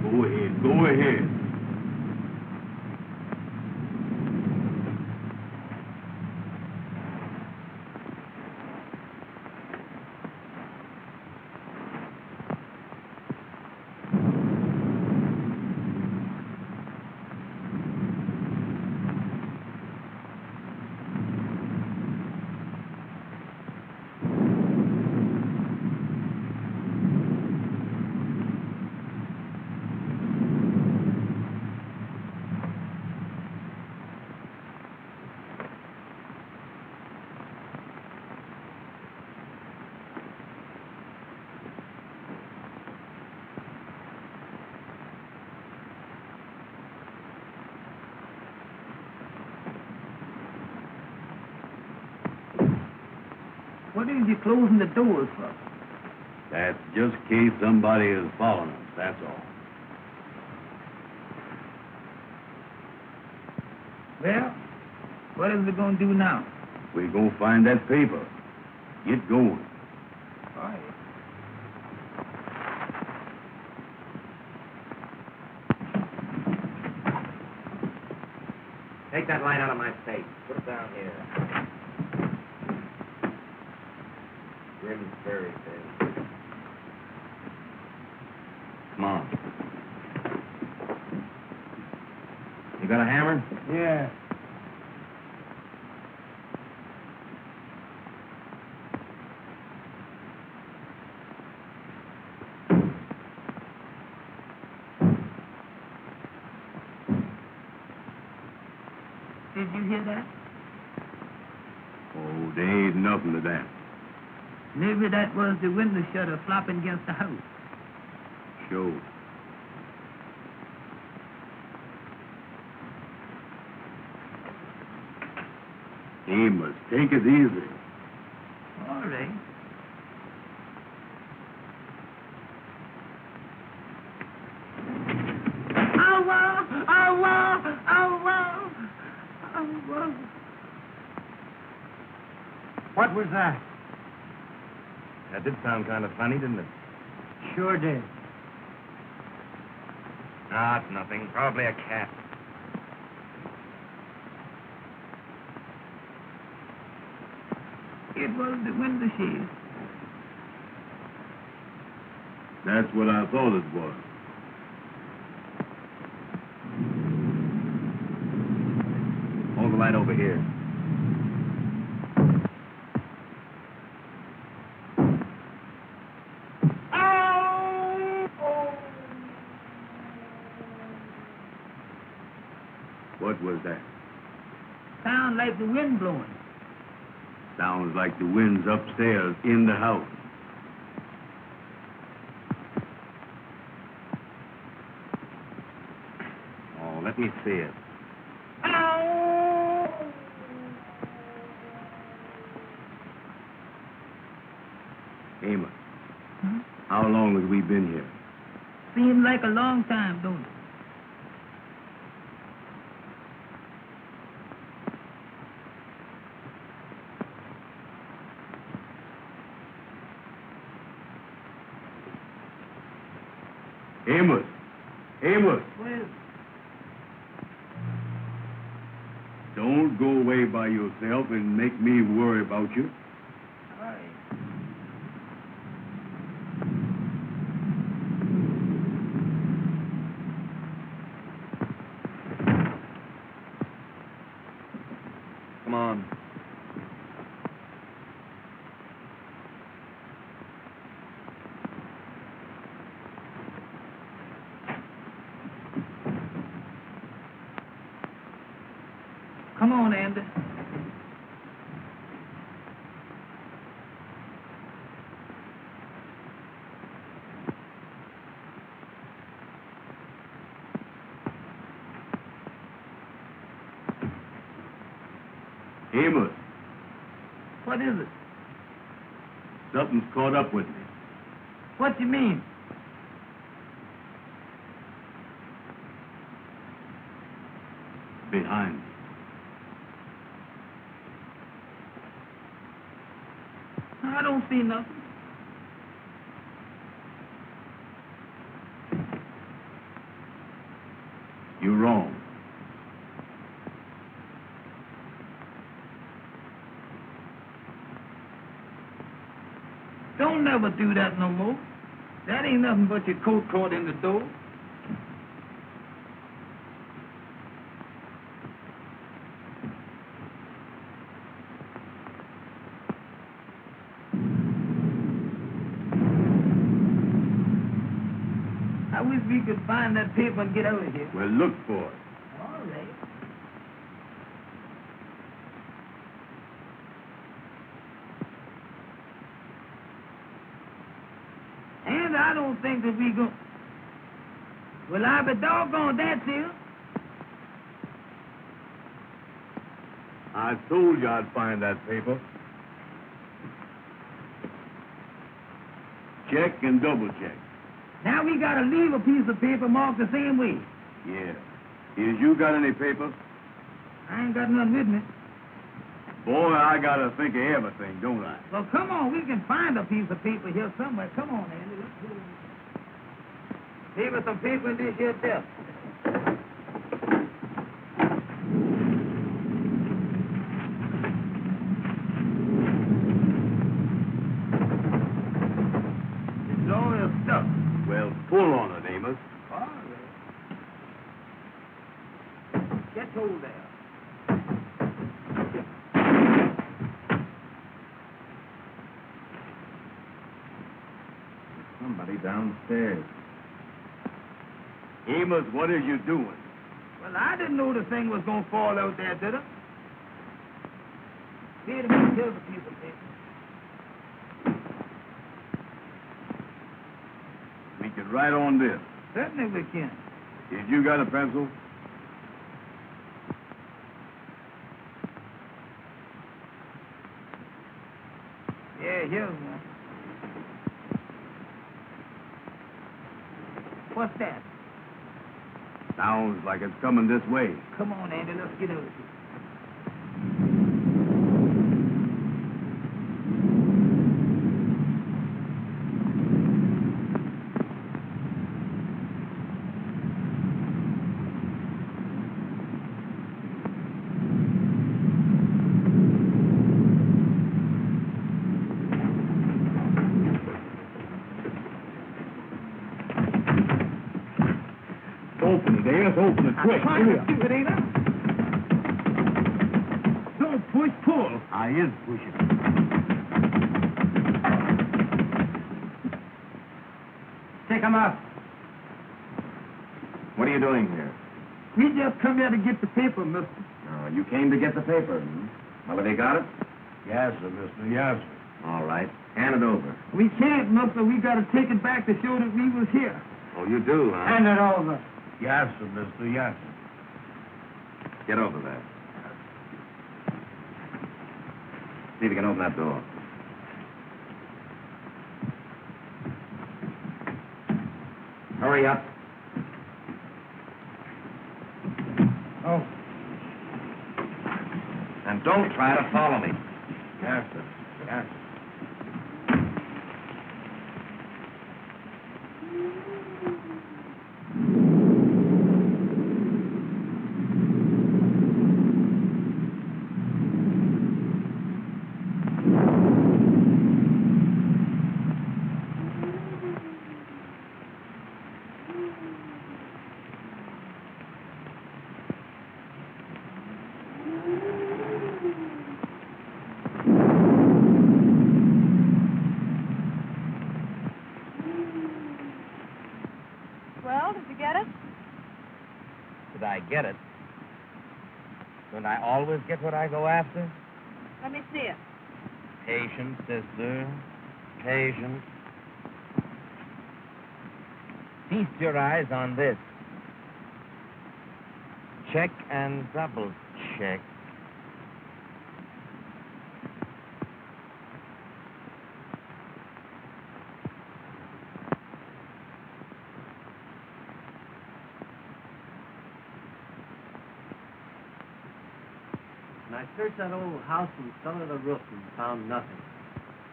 Go ahead. Go ahead. What is you closing the doors for? That's just in case somebody is following us, that's all. Well, what is we going to do now? We're going to find that paper. Get going. All right. Take that light out of my safe. Put it down here. Grim's fairy tale. Come on. You got a hammer? Yeah. Did you hear that? Oh, there ain't nothing to that. Maybe that was the window shutter flopping against the house. Sure. Amos, take it easy. All right. What was that? That did sound kind of funny, didn't it? Sure did. Ah, it's nothing. Probably a cat. It was the window shade. That's what I thought it was. Hold the light over here. What was that? Sound like the wind blowing. Sounds like the wind's upstairs in the house. Oh, let me see it. Amos, Huh? how long have we been here? Seems like a long time, don't it? Amos! Amos! Well, Don't go away by yourself and make me worry about you. all right. Come on. Come on, Andy. Amos, What is it? something's caught up with me. What you mean? Behind me. I don't see nothing. You're wrong. Don't never do that no more. That ain't nothing but your coat caught in the door. I wish we could find that paper and get out of here. Well, look for it. All right. And I don't think that we go. Well, I be doggone that's it. I told you I'd find that paper. Check and double check. Now we gotta leave a piece of paper marked the same way. Yeah. Is you got any paper? I ain't got none with me. Boy, I gotta think of everything, don't I? Well, come on, we can find a piece of paper here somewhere. Come on, Andy. Let's go. Leave us some paper in this here desk. It's all stuff. Well, pull on it, Amos. All right. Get hold there. Somebody downstairs. Amos, what are you doing? Well, I didn't know the thing was going to fall out there, did I? Here, here's a piece of paper. We can write on this. Certainly we can. Did you got a pencil? Yeah, here's one. What's that? Sounds like it's coming this way. Come on, Andy, let's get out of here. Open it, Amos. Open it quick. I'm trying to do it, ain't I? Don't push, pull. I is pushing. Take him out. What are you doing here? We just come here to get the paper, mister. Oh, you came to get the paper. Hmm? Well, have you got it? Yes, sir, mister. Yes, sir. All right. Hand it over. We can't, mister. We got to take it back to show that we was here. Oh, you do, huh? Hand it over. Yes, sir, mister. Yes, sir. Get over there. See if you can open that door. Hurry up. Oh. And don't try to follow me. Yes, sir. Yes, sir. Don't I always get what I go after? Let me see it. Patience, sister. Patience. Feast your eyes on this. Check and double check. And I searched that old house from cellar to the roof and found nothing.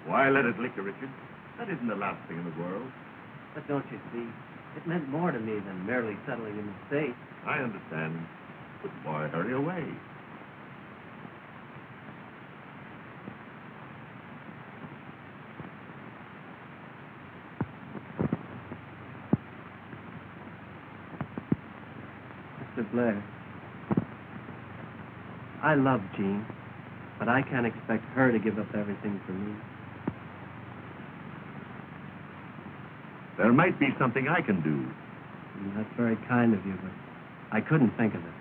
Why let it liquor, Richard? That isn't the last thing in the world. But don't you see, it meant more to me than merely settling in the state. I understand. But boy, hurry away. Mr. Blair, I love Jean, but I can't expect her to give up everything for me. There might be something I can do. That's very kind of you, but I couldn't think of it.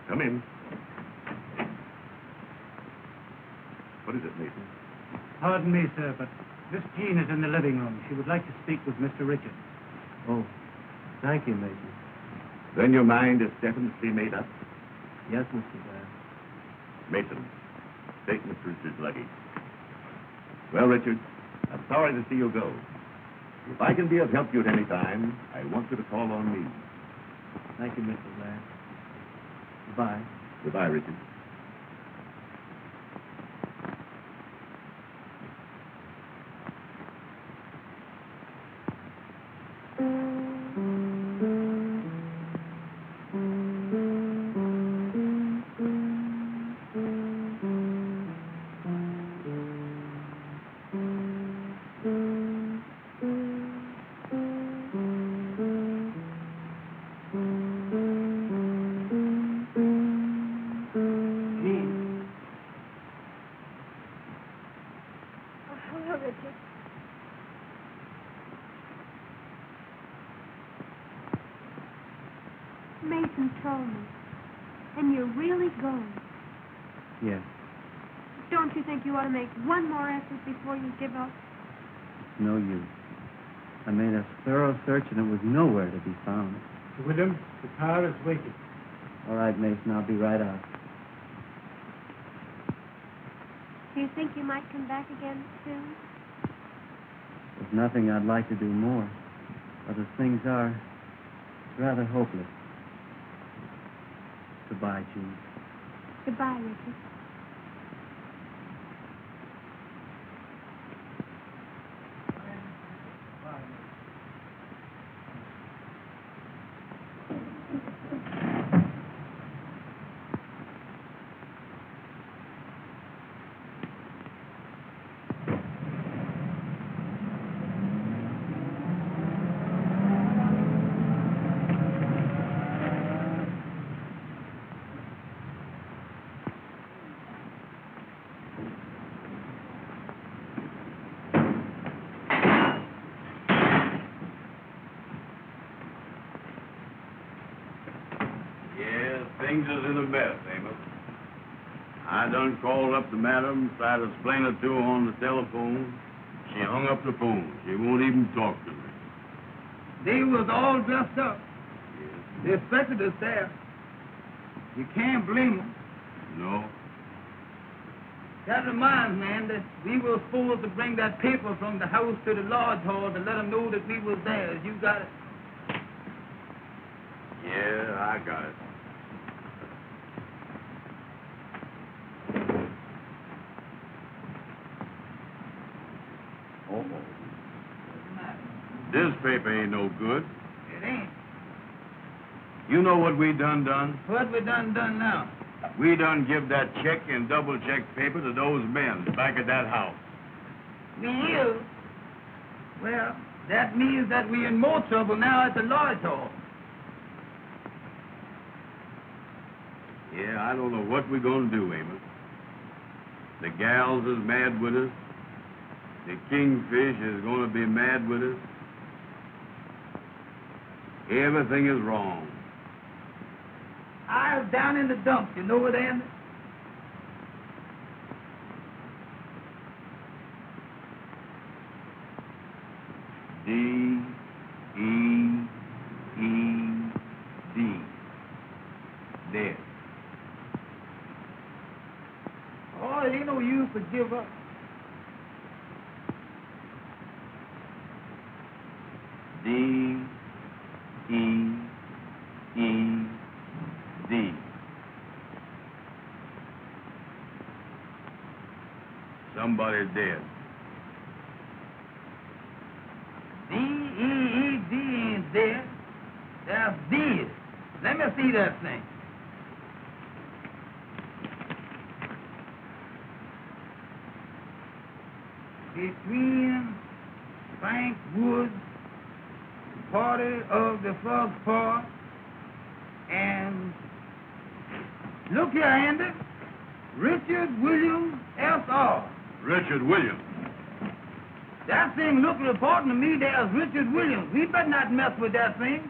Come in. What is it, Mason? Pardon me, sir, but Miss Jean is in the living room. She would like to speak with Mr. Richards. Oh, thank you, Mason. Then your mind is definitely made up? Yes, Mr. Blair. Mason, take Mr. Richards' luggage. Well, Richard, I'm sorry to see you go. If I can be of help to you at any time, I want you to call on me. Thank you, Mr. Blair. Goodbye. Goodbye, Richard. Mason told me. And you're really going. Yes. Don't you think you ought to make one more effort before you give up? No use. I made a thorough search and it was nowhere to be found. William, the car is waiting. All right, Mason, I'll be right out. Do you think you might come back again soon? There's nothing I'd like to do more. But as things are, it's rather hopeless. Goodbye, Jean. Goodbye, Richard. Things is in a mess, Amos. I done called up the madam, tried to explain it to her on the telephone. She hung up the phone. She won't even talk to me. They was all dressed up. Yes. They expected us there. You can't blame them. No. That reminds me, man, that we were supposed to bring that paper from the house to the lodge hall to let them know that we was there. You got it? Yeah, I got it. This paper ain't no good. It ain't. You know what we done? What we done now? We done give that check and double check paper to those men back at that house. We is. Well, that means that we in more trouble now at the lodge hall. Yeah, I don't know what we're gonna do, Amos. The gals is mad with us. The kingfish is gonna be mad with us. Everything is wrong. I was down in the dumps. You know it, Andy? D-E-E-D. Dead. Oh, it ain't no use to give up. D-E-E-D. Somebody's dead. D-E-E-D ain't dead. That's dead. Let me see that thing. Between Frank Woods, party of the Frog Paw, and look here, Andy, Richard Williams, S.R. Richard Williams. That thing looked reporting to me there's Richard Williams. We better not mess with that thing.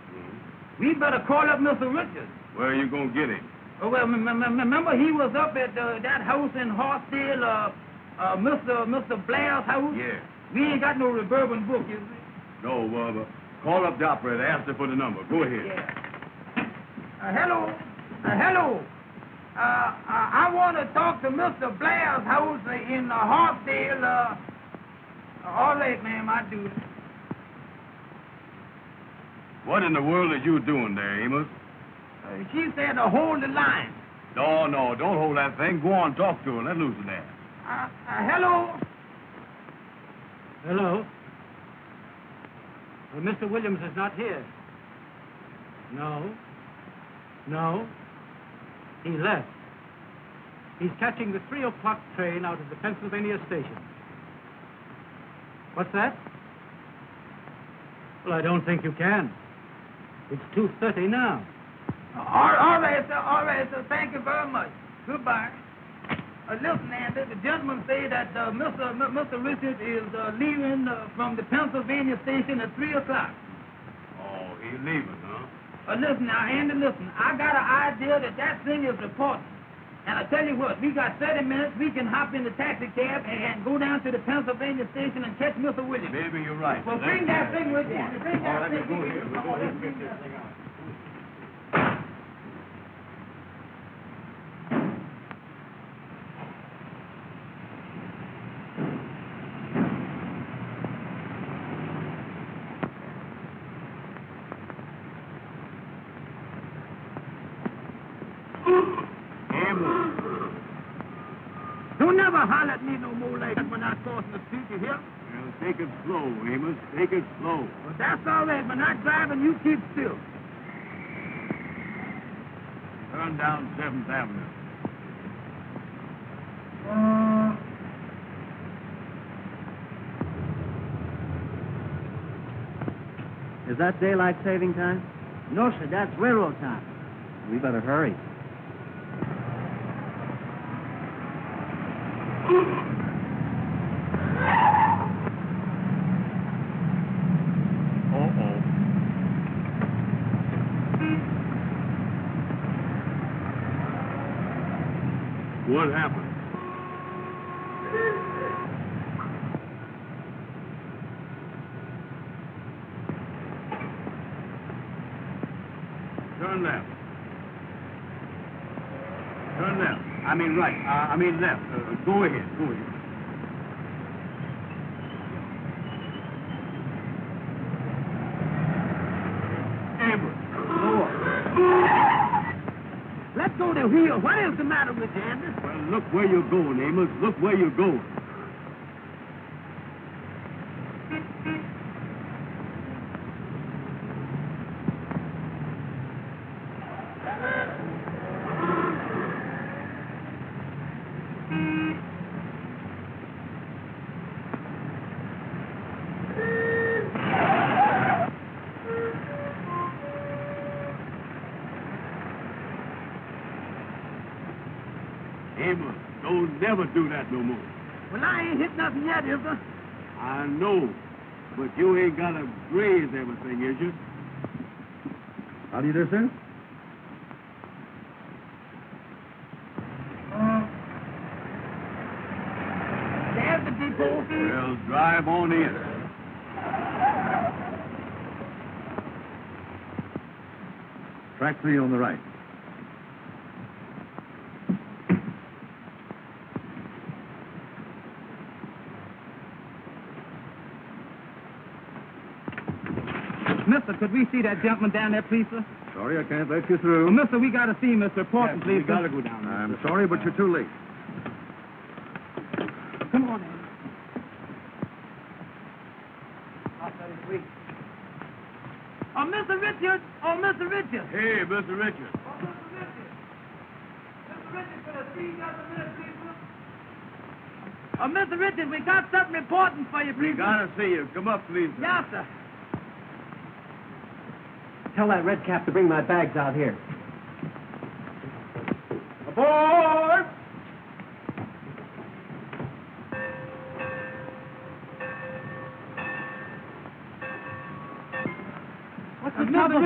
We better call up Mr. Richards. Where are you going to get him? Oh, well, remember he was up at that house in Hartsdale, Mr. Blair's house? Yeah. We ain't got no reverberant book, you see. No, call up the operator. Ask her for the number. Go ahead. Yeah. Hello. Hello. I want to talk to Mr. Blair's house in Hartsdale. All right, ma'am, I do. What in the world are you doing there, Amos? She said to hold the line. No, don't hold that thing. Go on, talk to her. Let loose in there. Hello. Hello? Well, Mr. Williams is not here. No. He left. He's catching the 3 o'clock train out of the Pennsylvania station. What's that? Well, I don't think you can. It's 2:30 now. All right, sir. Thank you very much. Goodbye. Listen, Andy, the gentleman say that Mr. Richards is leaving from the Pennsylvania station at 3 o'clock. Oh, he's leaving, huh? Listen now, Andy, listen. I got an idea that thing is important. And I tell you what, we got 30 minutes. We can hop in the taxi cab and go down to the Pennsylvania station and catch Mr. Williams. Maybe you're right. Well, bring that thing with you. Bring that thing go with here. you. We'll go ahead and get this thing out. Don't never holler at me no more like that when I crossing the street, you hear? Well, take it slow, Amos. Take it slow. Well, that's all right. When I'm driving, you keep still. Turn down 7th Avenue. Is that daylight saving time? No, sir. That's railroad time. We better hurry. What happened? Turn left. Turn left. I mean right. I mean left. Go ahead. Go ahead. Amos. Let go the wheel. What is the matter with you, Andy? Well, look where you're going, Amos. Look where you're going. Amos, don't never do that no more. Well, I ain't hit nothing yet, is there? I know, but you ain't got to graze everything, is you? How do you do, sir? go. Well, drive on in. Track 3 on the right. Mister, could we see that gentleman down there, please, sir? Sorry, I can't let you through. Well, mister, we got to see Mr. Portman, please. We got to go down there. I'm sorry, but you're too late. Come on, Andy. Oh, Mr. Richard! Oh, Mr. Richard! Hey, Mr. Richard. Oh, Mr. Richard! Mr. Richard, could I see you just a minute, please, sir? Oh, Mr. Richard, we got something important for you, We please. got to see you. Come up, please. Sir. Yes, sir. Tell that red cap to bring my bags out here. Aboard! What's Mr.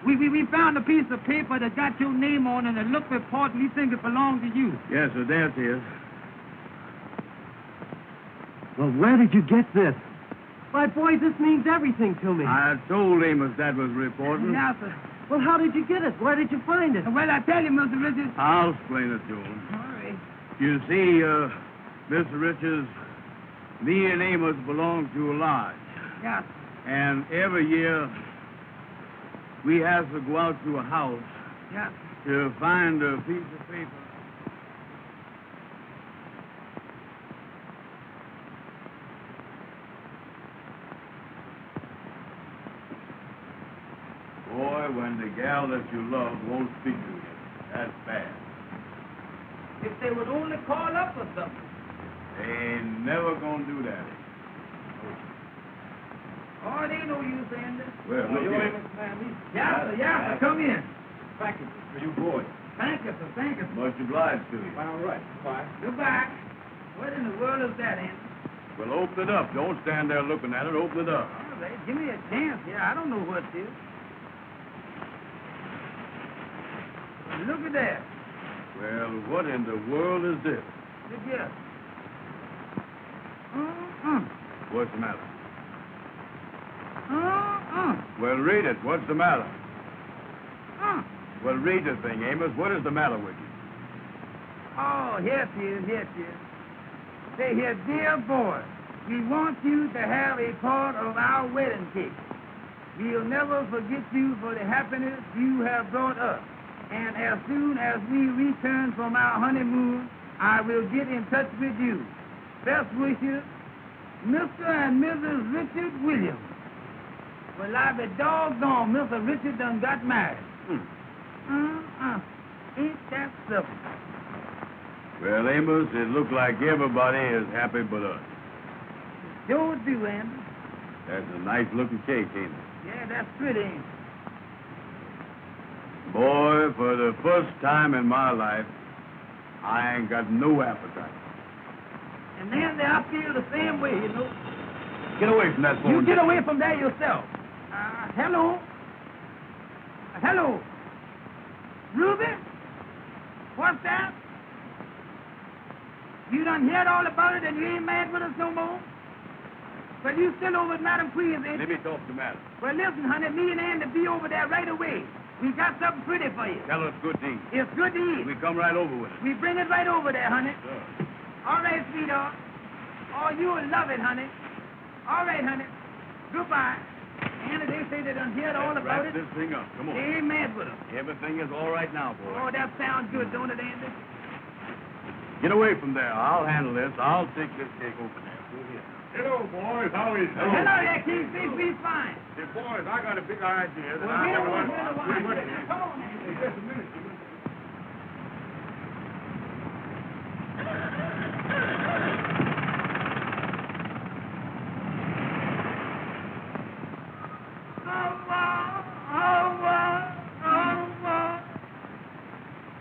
Richard, we found a piece of paper that got your name on it and it looked important. We think it belonged to you. Yes, sir, there it is. Well, where did you get this? My boy, this means everything to me. I told Amos that was reporting. Yes, sir. Well, how did you get it? Where did you find it? Well, I tell you, Mr. Richard. I'll explain it to him. All right. You see, Mr. Richards, me and Amos belong to a lodge. Yes. And every year, we have to go out to a house Yes. to find a piece of paper. Boy, when the gal that you love won't speak to you, that's bad. If they would only call up or something. They ain't never gonna do that. Oh, it ain't no use, Andy. Well, look here. Yes, sir. Yes, sir. Come in. Thank you for you boys. Thank you, sir. Thank you, sir. Much obliged to you. All right. Bye. Goodbye. What in the world is that, Andy? Well, open it up. Don't stand there looking at it. Open it up. All right. Give me a chance here. I don't know what it is. Look at that. Well, what in the world is this? Look here. What's the matter? Uh-uh. Well, read it. What's the matter? Uh. Well, read the thing, Amos. What is the matter with you? Oh, here it is. Here it is. Say here, dear boy, we want you to have a part of our wedding cake. We'll never forget you for the happiness you have brought us. And as soon as we return from our honeymoon, I will get in touch with you. Best wishes, Mr. and Mrs. Richard Williams. Well, I be doggone, Mr. Richard done got married. Ain't that simple? Well, Amos, it looks like everybody is happy but us. Sure do, Andy. That's a nice-looking cake, ain't it? Yeah, that's pretty, ain't it? Boy, for the first time in my life, I ain't got no appetite. And then I feel the same way, you know. Get away from that phone. You get away from there yourself. Hello? Hello? Ruby? What's that? You done heard all about it and you ain't mad with us no more? Well, you still over at Madam Queen's, ain't Let you? me talk to Madam. Well, listen, honey, me and Andy be over there right away. We got something pretty for you. Tell us good things. It's good to eat. We come right over with it. We bring it right over there, honey. Sure. All right, sweetheart. Oh, you'll love it, honey. All right, honey. Goodbye. Andy, they say they done heard all Let's about wrap it. this thing up. Come on. They ain't mad with us. Everything is all right now, boy. Oh, that sounds good, don't it, Andy? Get away from there. I'll handle this. I'll take this cake over there. Go here. Hello, boys. How is it? Hello there, King. Be fine. Hey, boys, I got a big idea that Well, I here, want here, to... here, Wait, here. Come on, Andy. Hey, just a minute.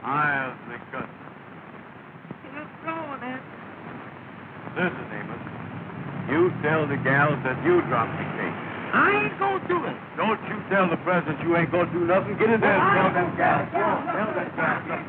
I'll make cut. Listen, Amos. You tell the gals that you dropped the cake. I ain't gonna do it. Don't you tell the president you ain't gonna do nothing. Get in there and tell them gals. Tell them gals.